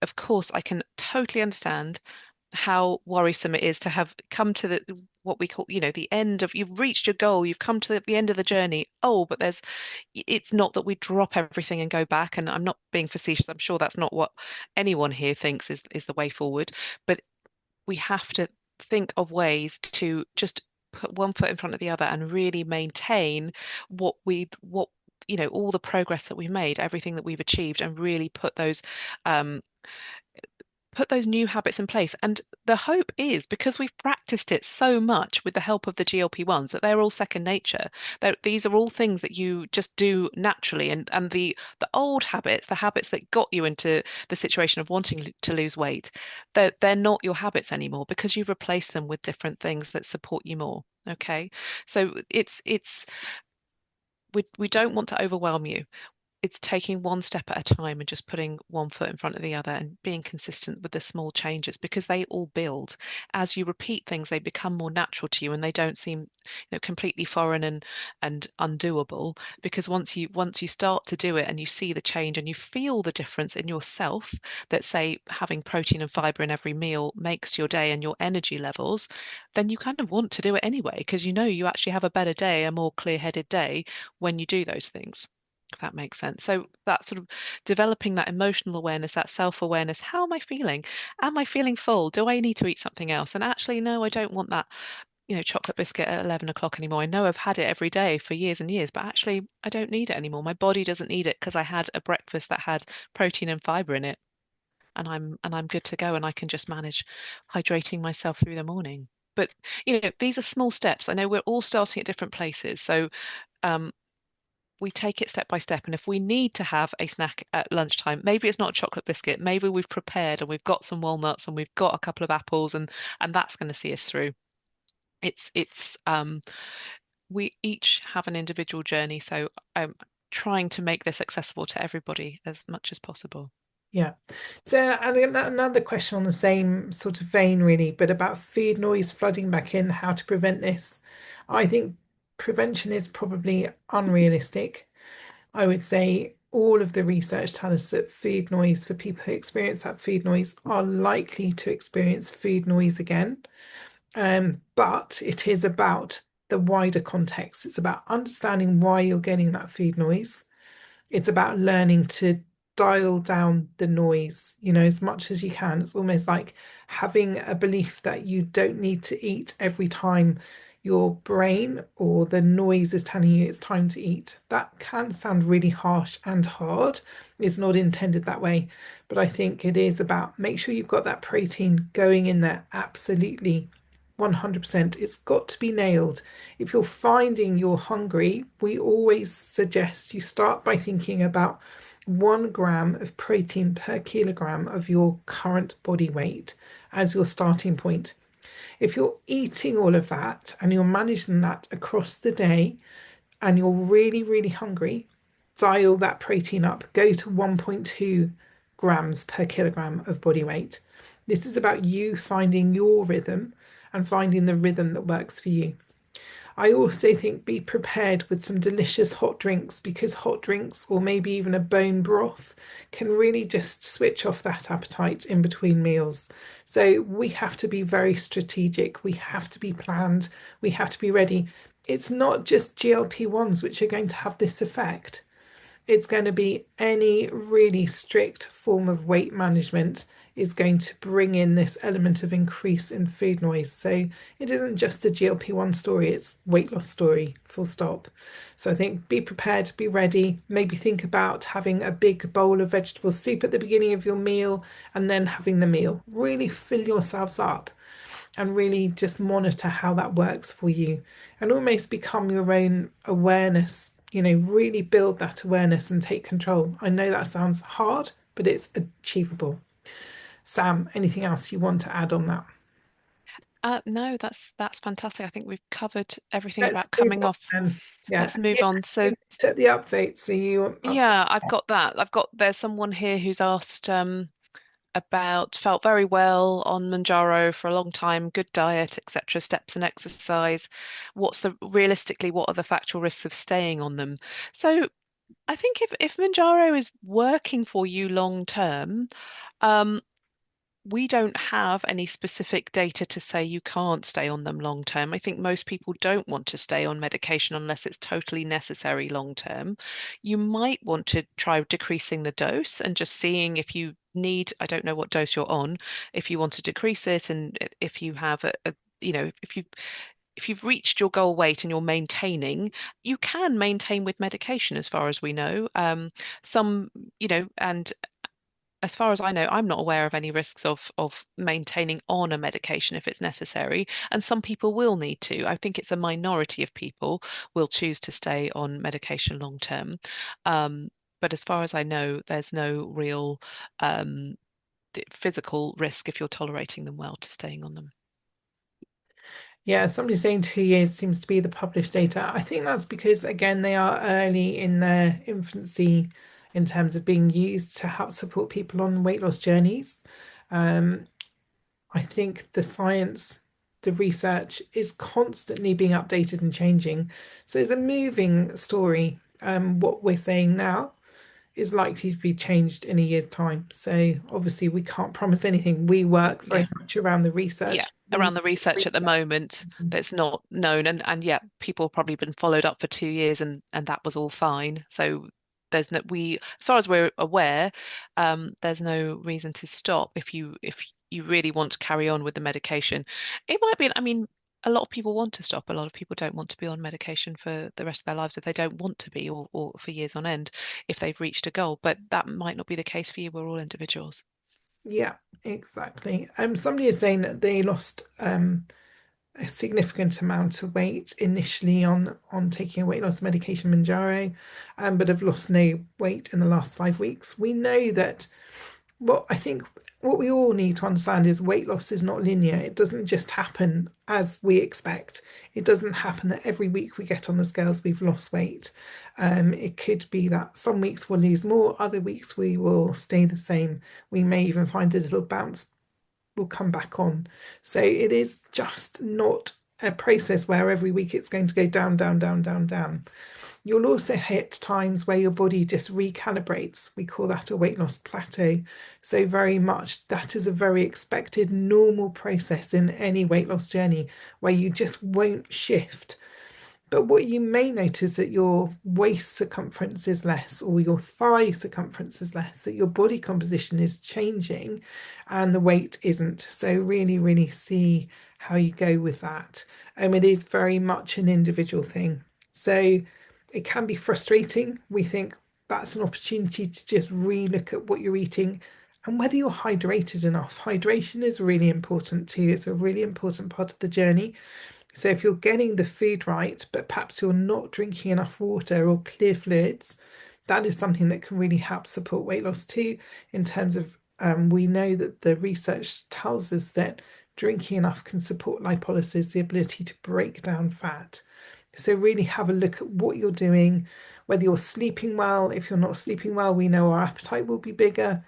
Of course, I can totally understand how worrisome it is to have come to the what we call, the end of you've reached your goal, you've come to the end of the journey. Oh, but it's not that we drop everything and go back. And I'm not being facetious. I'm sure that's not what anyone here thinks is the way forward. But we have to think of ways to just put one foot in front of the other and really maintain what all the progress that we've made, everything that we've achieved, and really um, put those new habits in place. And the hope is because we've practiced it so much with the help of the GLP-1s that they're all second nature. These are all things that you just do naturally. And the old habits, the habits that got you into the situation of wanting to lose weight, they're not your habits anymore because you've replaced them with different things that support you more. Okay. So we don't want to overwhelm you. It's taking one step at a time and just putting one foot in front of the other and being consistent with the small changes because they all build. As you repeat things, they become more natural to you and they don't seem, completely foreign and undoable. Because once you start to do it and you see the change and you feel the difference in yourself, that say having protein and fiber in every meal makes your day and your energy levels, then you kind of want to do it anyway because you actually have a better day, a more clear-headed day when you do those things, if that makes sense. So that sort of developing that emotional awareness, that self-awareness, how am I feeling? Am I feeling full? Do I need to eat something else? And actually, no, I don't want that, chocolate biscuit at 11 o'clock anymore. I know I've had it every day for years and years, but actually I don't need it anymore. My body doesn't need it because I had a breakfast that had protein and fiber in it. And I'm good to go and I can just manage hydrating myself through the morning. But these are small steps. I know we're all starting at different places. So um, we take it step by step. And if we need to have a snack at lunchtime, maybe it's not a chocolate biscuit. Maybe we've prepared and we've got some walnuts and we've got a couple of apples and that's going to see us through. It's we each have an individual journey, so I'm trying to make this accessible to everybody as much as possible. Yeah. So, and another question on the same sort of vein, really, but about food noise flooding back in, how to prevent this. I think prevention is probably unrealistic. I would say all of the research tells us that food noise, for people who experience that food noise, are likely to experience food noise again. But it is about the wider context. It's about understanding why you're getting that food noise. It's about learning to dial down the noise, as much as you can. It's almost like having a belief that you don't need to eat every time your brain or the noise is telling you it's time to eat. That can sound really harsh and hard. It's not intended that way. But I think it is about make sure you've got that protein going in there. Absolutely. 100%. It's got to be nailed. If you're finding you're hungry, we always suggest you start by thinking about 1 gram of protein per kilogram of your current body weight as your starting point. If you're eating all of that and you're managing that across the day and you're really, really hungry, dial that protein up, go to 1.2 grams per kilogram of body weight. This is about you finding your rhythm and finding the rhythm that works for you. I also think be prepared with some delicious hot drinks because hot drinks or maybe even a bone broth can really just switch off that appetite in between meals. So we have to be very strategic. We have to be planned. We have to be ready. It's not just GLP-1s which are going to have this effect. It's going to be any really strict form of weight management is going to bring in this element of increase in food noise. So it isn't just a GLP-1 story, it's weight loss story, full stop. So I think be prepared, be ready, maybe think about having a big bowl of vegetable soup at the beginning of your meal and then having the meal. Really fill yourselves up and really just monitor how that works for you and almost become your own awareness, really build that awareness and take control. I know that sounds hard, but it's achievable. Sam, anything else you want to add on that? No, that's fantastic. I think we've covered everything Let's about move coming on off. then. Yeah. Let's move Yeah, on. So, you took the update, so you yeah, I've got that. There's someone here who's asked about felt very well on Manjaro for a long time, good diet, etc., steps and exercise. Realistically, what are the factual risks of staying on them? So, I think if Manjaro is working for you long term, um, we don't have any specific data to say you can't stay on them long term. I think most people don't want to stay on medication unless it's totally necessary long term. You might want to try decreasing the dose and just seeing if you need, I don't know what dose you're on, if you want to decrease it and if you have if you've reached your goal weight and you're maintaining, you can maintain with medication as far as we know. Some, and as far as I know, I'm not aware of any risks of maintaining on a medication if it's necessary, and some people will need to. I think it's a minority of people will choose to stay on medication long term. Um, but as far as I know, there's no real um, physical risk if you're tolerating them well to staying on them. Yeah, somebody saying 2 years seems to be the published data. I think that's because, again, they are early in their infancy in terms of being used to help support people on weight loss journeys. Um, I think the science, the research is constantly being updated and changing. So it's a moving story. What we're saying now is likely to be changed in a year's time. So obviously we can't promise anything. We work Yeah. very much around the Yeah, research. We around the research at the moment that's not known, and yeah, people have probably been followed up for 2 years, and that was all fine. So there's no we as far as we're aware, there's no reason to stop if you really want to carry on with the medication. It might be, I mean, a lot of people want to stop. A lot of people don't want to be on medication for the rest of their lives if they don't want to be, or for years on end if they've reached a goal. But that might not be the case for you. We're all individuals. Yeah, exactly. Somebody is saying that they lost a significant amount of weight initially on taking a weight loss medication, Manjaro, but have lost no weight in the last 5 weeks. We know that I think what we all need to understand is weight loss is not linear. It doesn't just happen as we expect. It doesn't happen that every week we get on the scales we've lost weight. It could be that some weeks we'll lose more, other weeks we will stay the same. We may even find a little bounce will come back on. So it is just not a process where every week it's going to go down, down, down, down, down. You'll also hit times where your body just recalibrates. We call that a weight loss plateau. So, very much that is a very expected, normal process in any weight loss journey where you just won't shift. But what you may notice that your waist circumference is less or your thigh circumference is less, that your body composition is changing and the weight isn't. So really, really see how you go with that. It is very much an individual thing. So it can be frustrating. We think that's an opportunity to just re-look at what you're eating and whether you're hydrated enough. Hydration is really important too. It's a really important part of the journey. So if you're getting the food right, but perhaps you're not drinking enough water or clear fluids, that is something that can really help support weight loss too. In terms of, we know that the research tells us that drinking enough can support lipolysis, the ability to break down fat. So really have a look at what you're doing, whether you're sleeping well. If you're not sleeping well, we know our appetite will be bigger.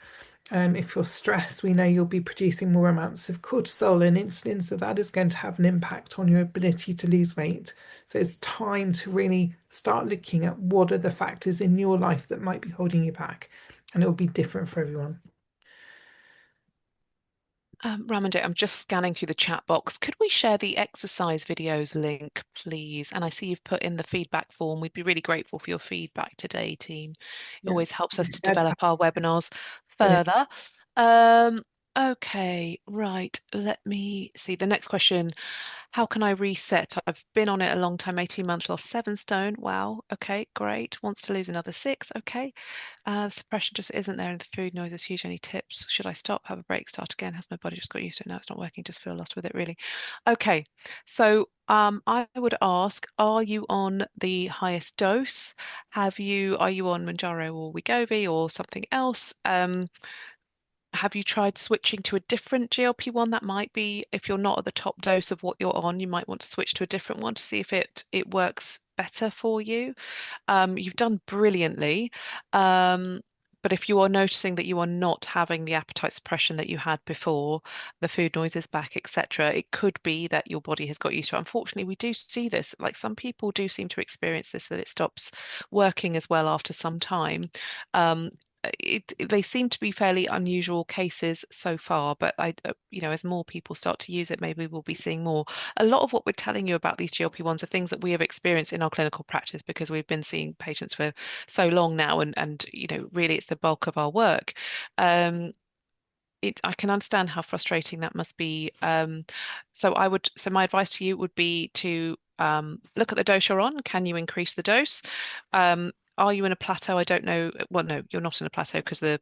If you're stressed, we know you'll be producing more amounts of cortisol and insulin, so that is going to have an impact on your ability to lose weight. So it's time to really start looking at what are the factors in your life that might be holding you back, and it will be different for everyone. Ramande, I'm just scanning through the chat box. Could we share the exercise videos link, please? And I see you've put in the feedback form. We'd be really grateful for your feedback today, team. It Yeah. always helps us to That's develop our webinars brilliant. further. Um, okay, right. Let me see. The next question, how can I reset? I've been on it a long time, 18 months, lost 7 stone. Wow. Okay, great. Wants to lose another 6. Okay. Suppression just isn't there, and the food noise is huge. Any tips? Should I stop, have a break, start again? Has my body just got used to it? No, it's not working. Just feel lost with it, really. Okay, so I would ask, are you on the highest dose? Are you on Manjaro or Wegovy or something else? Have you tried switching to a different GLP-1? That might be, if you're not at the top dose of what you're on, you might want to switch to a different one to see if it works better for you. You've done brilliantly. Um, but if you are noticing that you are not having the appetite suppression that you had before, the food noise is back, etc., it could be that your body has got used to it. Unfortunately, we do see this. Like some people do seem to experience this, that it stops working as well after some time. Um, they seem to be fairly unusual cases so far, but as more people start to use it, maybe we'll be seeing more. A lot of what we're telling you about these GLP-1s are things that we have experienced in our clinical practice because we've been seeing patients for so long now, and really it's the bulk of our work. Um, I can understand how frustrating that must be. So my advice to you would be to look at the dose you're on. Can you increase the dose? Are you in a plateau? I don't know. Well, no, you're not in a plateau because the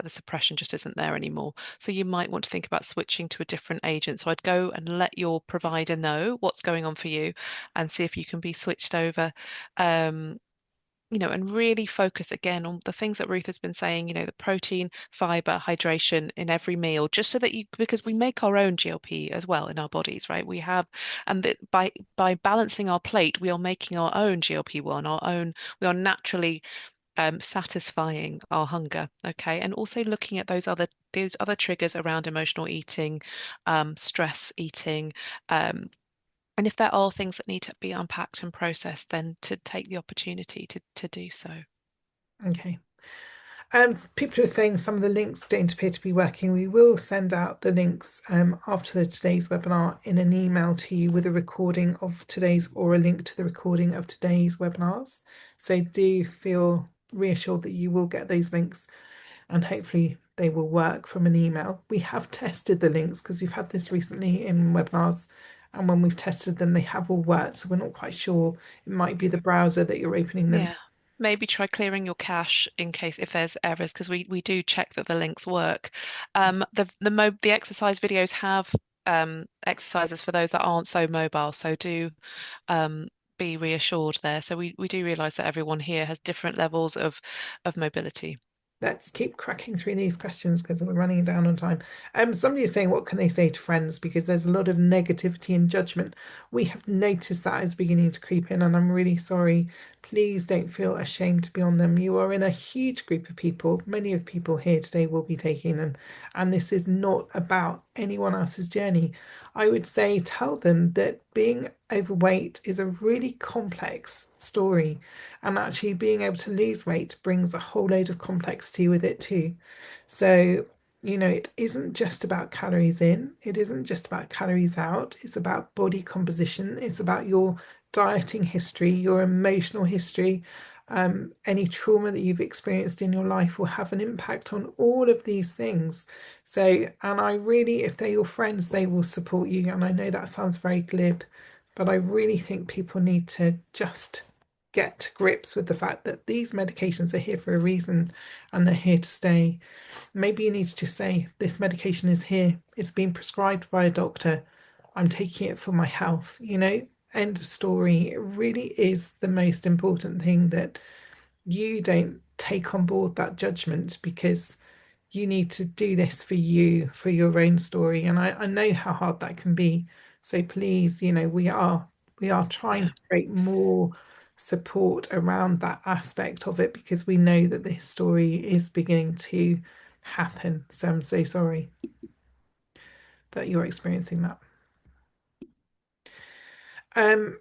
suppression just isn't there anymore. So you might want to think about switching to a different agent. So I'd go and let your provider know what's going on for you and see if you can be switched over. Um, and really focus again on the things that Ruth has been saying, the protein, fiber, hydration in every meal, just so that because we make our own GLP as well in our bodies, right? And that by balancing our plate, we are making our own GLP-1, we are naturally satisfying our hunger, okay, and also looking at those other triggers around emotional eating, stress eating, and if there are things that need to be unpacked and processed, then to take the opportunity to do so. Okay. People are saying some of the links don't appear to be working. We will send out the links after today's webinar in an email to you with a recording of today's or a link to the recording of today's webinars. So do feel reassured that you will get those links and hopefully they will work from an email. We have tested the links because we've had this recently in webinars. And when we've tested them, they have all worked. So we're not quite sure. It might be the browser that you're opening them. Yeah. Maybe try clearing your cache in case if there's errors, because we do check that the links work. The exercise videos have exercises for those that aren't so mobile, so do um, be reassured there. So we do realize that everyone here has different levels of mobility. Let's keep cracking through these questions because we're running down on time. Somebody is saying, what can they say to friends? Because there's a lot of negativity and judgment. We have noticed that is beginning to creep in, and I'm really sorry. Please don't feel ashamed to be on them. You are in a huge group of people. Many of the people here today will be taking them, and this is not about anyone else's journey. I would say tell them that being overweight is a really complex story. And actually, being able to lose weight brings a whole load of complexity with it too. So, it isn't just about calories in, it isn't just about calories out, it's about body composition, it's about your dieting history, your emotional history. Any trauma that you've experienced in your life will have an impact on all of these things. So, and I really, if they're your friends, they will support you. And I know that sounds very glib, but I really think people need to just get to grips with the fact that these medications are here for a reason and they're here to stay. Maybe you need to just say, this medication is here, it's been prescribed by a doctor, I'm taking it for my health, end of story. It really is the most important thing that you don't take on board that judgment because you need to do this for you, for your own story. And I know how hard that can be. So please, we are trying Yeah. to create more support around that aspect of it because we know that this story is beginning to happen. So I'm so sorry that you're experiencing that. Um,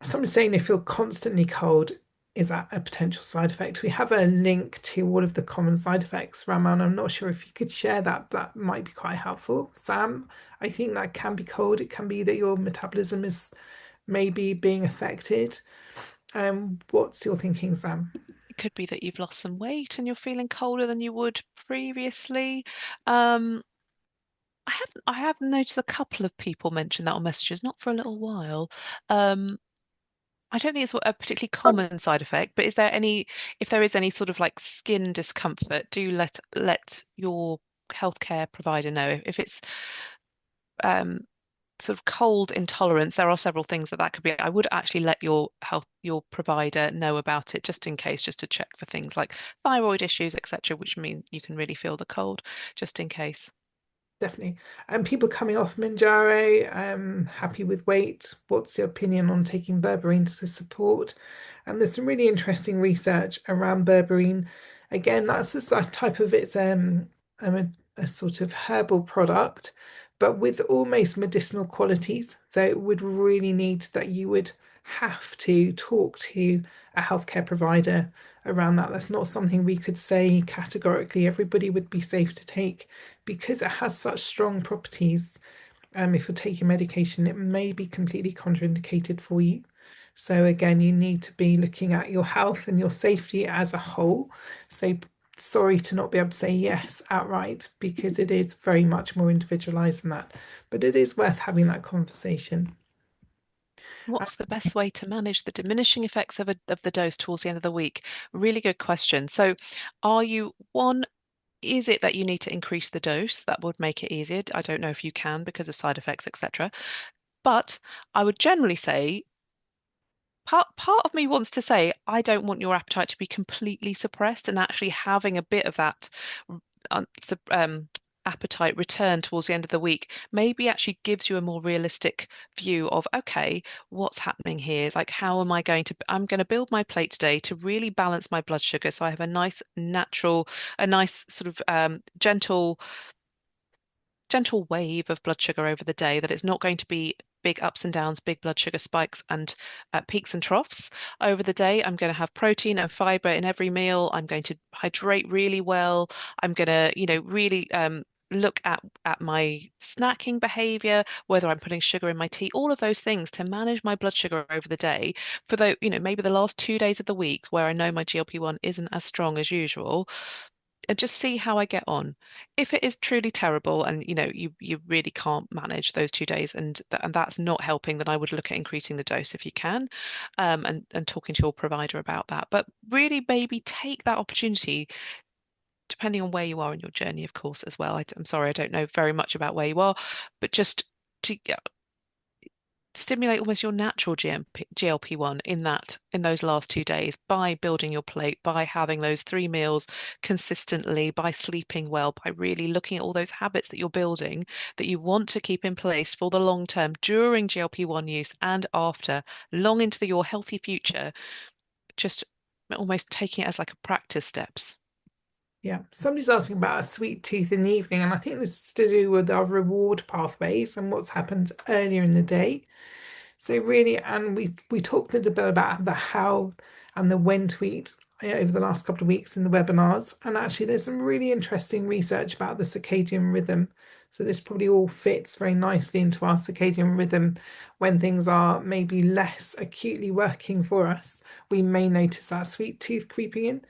Someone's saying they feel constantly cold. is that a potential side effect? We have a link to all of the common side effects, Raman. I'm not sure if you could share that. That might be quite helpful. Sam, I think that can be cold. It can be that your metabolism is maybe being affected. What's your thinking, Sam? It could be that you've lost some weight and you're feeling colder than you would previously. Um, I have noticed a couple of people mention that on messages, not for a little while. Um, I don't think it's a particularly common side effect, but if there is any sort of like skin discomfort, do let your healthcare provider know. If it's um, sort of cold intolerance, there are several things that could be. I would actually let your provider know about it just in case, just to check for things like thyroid issues, etc., which mean you can really feel the cold, just in case. Definitely. And people coming off Manjaro, happy with weight. What's your opinion on taking berberine to support? And there's some really interesting research around berberine. Again, that's just a type of a sort of herbal product, but with almost medicinal qualities. So it would really need that you would have to talk to a healthcare provider around that. That's not something we could say categorically everybody would be safe to take because it has such strong properties. If you're taking medication, it may be completely contraindicated for you. So again, you need to be looking at your health and your safety as a whole. So sorry to not be able to say yes outright because it is very much more individualized than that. But it is worth having that conversation. What's the best way to manage the diminishing effects of the dose towards the end of the week? Really good question. So, are you one? Is it that you need to increase the dose? That would make it easier. I don't know if you can because of side effects, etc. But I would generally say part of me wants to say I don't want your appetite to be completely suppressed and actually having a bit of that appetite return towards the end of the week maybe actually gives you a more realistic view of okay, what's happening here? Like how am I going to I'm going to build my plate today to really balance my blood sugar so I have a nice natural, a nice sort of gentle wave of blood sugar over the day, that it's not going to be big ups and downs, big blood sugar spikes and peaks and troughs over the day. I'm going to have protein and fiber in every meal. I'm going to hydrate really well. I'm going to, really look at my snacking behavior, whether I'm putting sugar in my tea, all of those things to manage my blood sugar over the day for maybe the last 2 days of the week where I know my GLP-1 isn't as strong as usual and just see how I get on. If it is truly terrible and you really can't manage those 2 days and that's not helping, then I would look at increasing the dose if you can, and talking to your provider about that. But really, maybe take that opportunity, depending on where you are in your journey, of course, as well. I'm sorry, I don't know very much about where you are, but just to stimulate almost your natural GLP-1 in those last 2 days by building your plate, by having those 3 meals consistently, by sleeping well, by really looking at all those habits that you're building that you want to keep in place for the long term during GLP-1 use and after, long into your healthy future, just almost taking it as like a practice steps. Yeah, somebody's asking about a sweet tooth in the evening, and I think this is to do with our reward pathways and what's happened earlier in the day. So really, and we talked a little bit about the how and the when to eat over the last couple of weeks in the webinars. And actually, there's some really interesting research about the circadian rhythm. So this probably all fits very nicely into our circadian rhythm. When things are maybe less acutely working for us, we may notice that sweet tooth creeping in.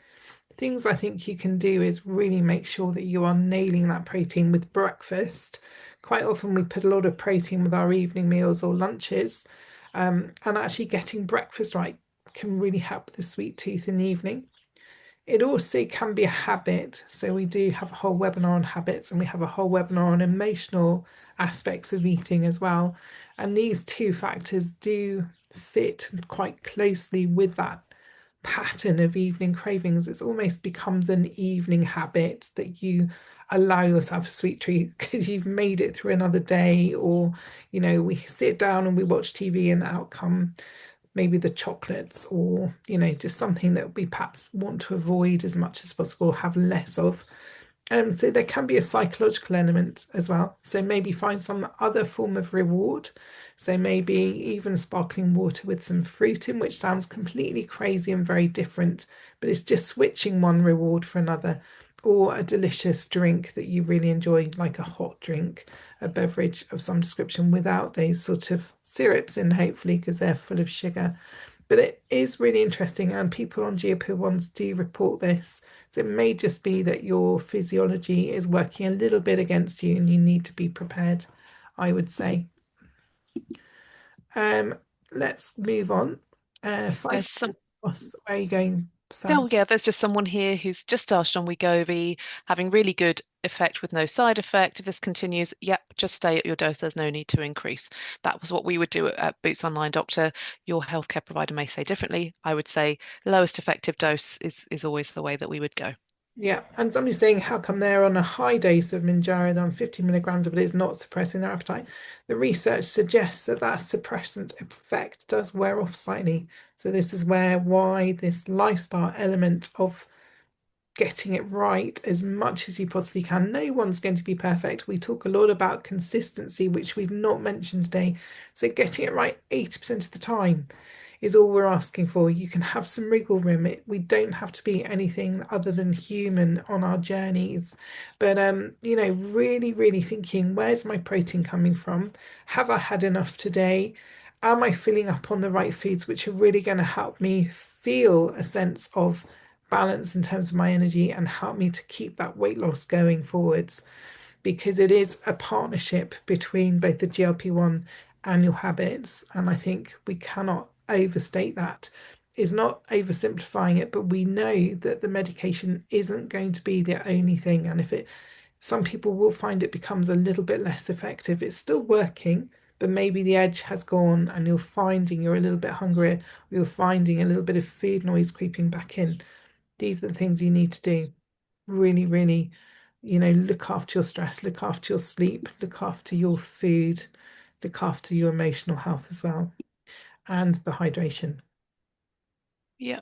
Things I think you can do is really make sure that you are nailing that protein with breakfast. Quite often we put a lot of protein with our evening meals or lunches, and actually getting breakfast right can really help with the sweet tooth in the evening. It also can be a habit. So we do have a whole webinar on habits and we have a whole webinar on emotional aspects of eating as well. And these two factors do fit quite closely with that pattern of evening cravings. It almost becomes an evening habit that you allow yourself a sweet treat because you've made it through another day, or we sit down and we watch TV and out come maybe the chocolates, or just something that we perhaps want to avoid as much as possible, have less of. So there can be a psychological element as well. So maybe find some other form of reward. So maybe even sparkling water with some fruit in, which sounds completely crazy and very different, but it's just switching one reward for another. Or a delicious drink that you really enjoy, like a hot drink, a beverage of some description without those sort of syrups in, hopefully, because they're full of sugar. But it is really interesting, and people on GLP-1s do report this. So it may just be that your physiology is working a little bit against you, and you need to be prepared, I would say. Um, let's move on. There's 5 some. plus. Where are you going, Sam? Oh, yeah, there's just someone here who's just started on Wegovy, having really good effect with no side effect. If this continues, yep, just stay at your dose. There's no need to increase. That was what we would do at Boots Online Doctor. Your healthcare provider may say differently. I would say lowest effective dose is always the way that we would go. Yeah, and somebody's saying how come they're on a high dose of Minjaro, they're on 50 milligrams, but it's not suppressing their appetite. The research suggests that that suppressant effect does wear off slightly. So this is why this lifestyle element of getting it right as much as you possibly can. No one's going to be perfect. We talk a lot about consistency, which we've not mentioned today. So getting it right 80% of the time is all we're asking for. You can have some wriggle room. We don't have to be anything other than human on our journeys. But really, really thinking, where's my protein coming from? Have I had enough today? Am I filling up on the right foods, which are really going to help me feel a sense of balance in terms of my energy and help me to keep that weight loss going forwards? Because it is a partnership between both the GLP-1 and your habits. And I think we cannot overstate that. Is not oversimplifying it, but we know that the medication isn't going to be the only thing. And if it, some people will find it becomes a little bit less effective. It's still working, but maybe the edge has gone and you're finding you're a little bit hungrier, or you're finding a little bit of food noise creeping back in. These are the things you need to do. Really, really, look after your stress, look after your sleep, look after your food, look after your emotional health as well, and the hydration. Yeah.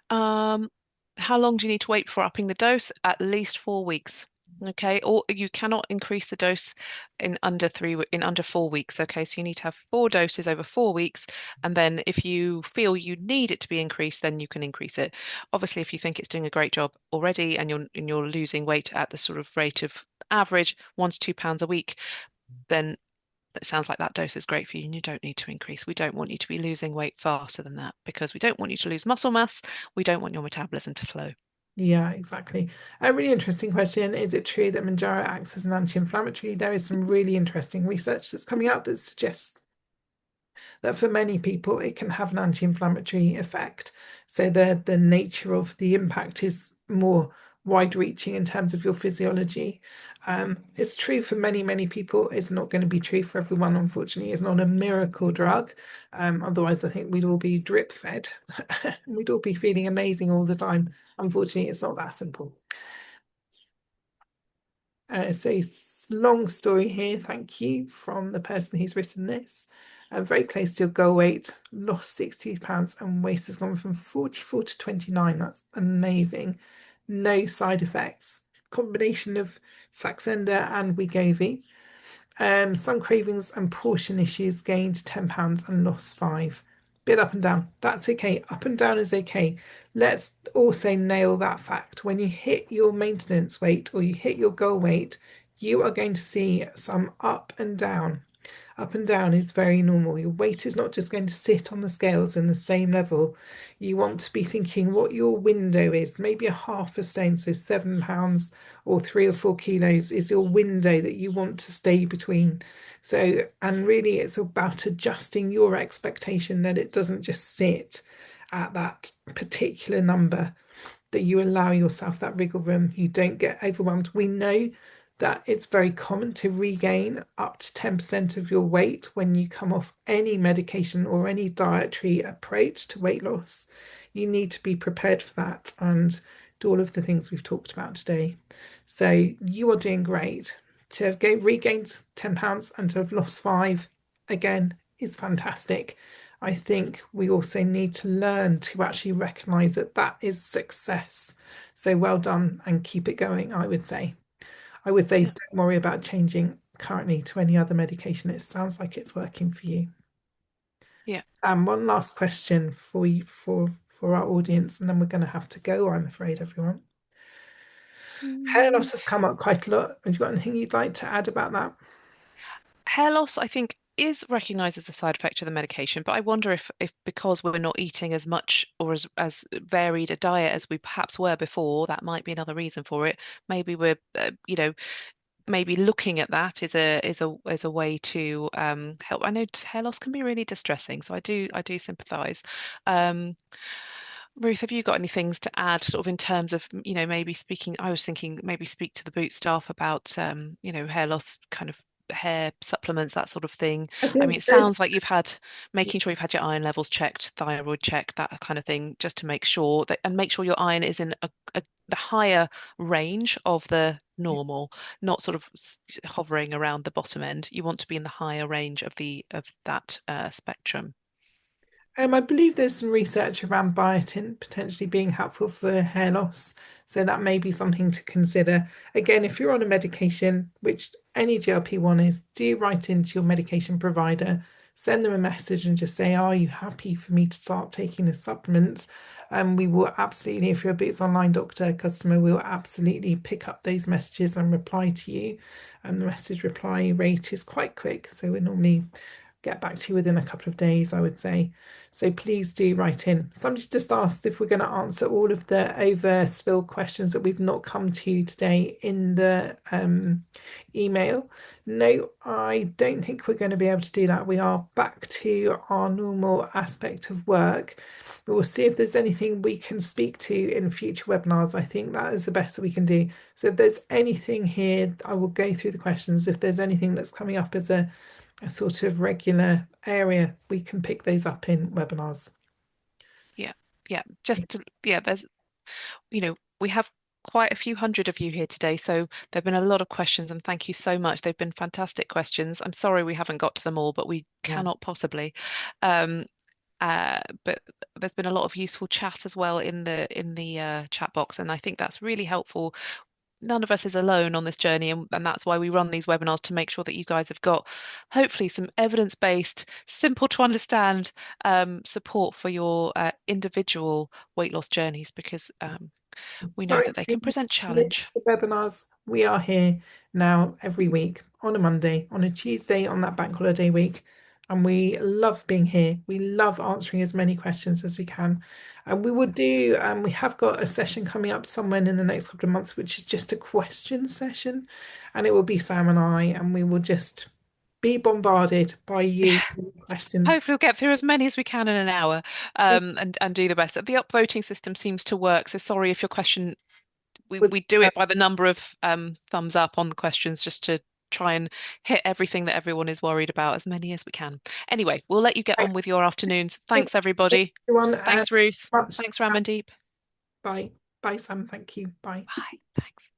Um, how long do you need to wait before upping the dose? At least 4 weeks. Okay, or you cannot increase the dose in under 4 weeks. Okay, so you need to have 4 doses over 4 weeks, and then if you feel you need it to be increased, then you can increase it. Obviously, if you think it's doing a great job already and you're losing weight at the sort of rate of average 1 to 2 pounds a week, then it sounds like that dose is great for you and you don't need to increase. We don't want you to be losing weight faster than that because we don't want you to lose muscle mass. We don't want your metabolism to slow. Yeah, exactly. A really interesting question. Is it true that Manjaro acts as an anti-inflammatory? There is some really interesting research that's coming out that suggests that for many people it can have an anti-inflammatory effect. So the nature of the impact is more wide-reaching in terms of your physiology. It's true for many, many people. It's not going to be true for everyone, unfortunately. It's not a miracle drug. Otherwise, I think we'd all be drip fed. We'd all be feeling amazing all the time. Unfortunately, it's not that simple. So long story here. Thank you from the person who's written this. Very close to your goal weight, lost 60 pounds, and waist has gone from 44 to 29. That's amazing. No side effects. Combination of Saxenda and Wegovy. Some cravings and portion issues, gained 10 pounds and lost 5. Bit up and down. That's okay. Up and down is okay. Let's also nail that fact. When you hit your maintenance weight or you hit your goal weight, you are going to see some up and down. Up and down is very normal. Your weight is not just going to sit on the scales in the same level. You want to be thinking what your window is. Maybe a half a stone, so 7 pounds or 3 or 4 kilos is your window that you want to stay between. So, and really it's about adjusting your expectation that it doesn't just sit at that particular number, that you allow yourself that wriggle room, you don't get overwhelmed. We know that it's very common to regain up to 10% of your weight when you come off any medication or any dietary approach to weight loss. You need to be prepared for that and do all of the things we've talked about today. So you are doing great. To have regained 10 pounds and to have lost 5 again is fantastic. I think we also need to learn to actually recognize that that is success. So well done and keep it going, I would say. I would say Yeah. don't worry about changing currently to any other medication. It sounds like it's working for you. Yeah. One last question for you for our audience, and then we're going to have to go, I'm afraid, everyone. Hair Mm, loss has come up quite a lot. Have you got anything you'd like to add about that? hair loss, I think, is recognized as a side effect of the medication, but I wonder if because we're not eating as much or as varied a diet as we perhaps were before, that might be another reason for it. Maybe we're, maybe looking at that is a way to help. I know hair loss can be really distressing, so I do sympathize. Um, Ruth, have you got any things to add, sort of in terms of, maybe speaking? I was thinking maybe speak to the boot staff about, hair loss, kind of hair supplements, that sort of thing. I I mean, think it there's sounds like you've had making sure you've had your iron levels checked, thyroid checked, that kind of thing, just to make sure that, and make sure your iron is in the higher range of the normal, not sort of hovering around the bottom end. You want to be in the higher range of that spectrum. I believe there's some research around biotin potentially being helpful for hair loss. So that may be something to consider. Again, if you're on a medication, which any GLP-1 is, do write into your medication provider, send them a message and just say, are you happy for me to start taking the supplements? And we will absolutely, if you're a Boots Online Doctor customer, we will absolutely pick up those messages and reply to you. And the message reply rate is quite quick. So we normally get back to you within a couple of days, I would say. So please do write in. Somebody's just asked if we're going to answer all of the overspill questions that we've not come to today in the email. No, I don't think we're going to be able to do that. We are back to our normal aspect of work. But we'll see if there's anything we can speak to in future webinars. I think that is the best that we can do. So if there's anything here, I will go through the questions. If there's anything that's coming up as a sort of regular area, we can pick those up in webinars. Yeah, yeah. There's, we have quite a few hundred of you here today, so there have been a lot of questions, and thank you so much. They've been fantastic questions. I'm sorry we haven't got to them all, but we Yeah. cannot possibly. Um, but there's been a lot of useful chat as well in the chat box, and I think that's really helpful. None of us is alone on this journey, and that's why we run these webinars, to make sure that you guys have got hopefully some evidence-based, simple to understand support for your individual weight loss journeys, because we know Sorry that they to can present miss challenge. the webinars. We are here now every week on a Monday, on a Tuesday, on that bank holiday week. And we love being here. We love answering as many questions as we can. And we have got a session coming up somewhere in the next couple of months, which is just a question session. And it will be Sam and I, and we will just be bombarded by you with questions. Hopefully, we'll get through as many as we can in an hour, and do the best. The upvoting system seems to work. So sorry if your question, Was we do it by the number of thumbs up on the questions, just to try and hit everything that everyone is worried about, as many as we can. Anyway, we'll let you get on with your afternoons. Thank Thanks, you, everybody. everyone, and Thanks, Ruth. much. Thanks, Ramandeep. Bye. Bye, Sam. Thank you. Bye. Bye. Thanks.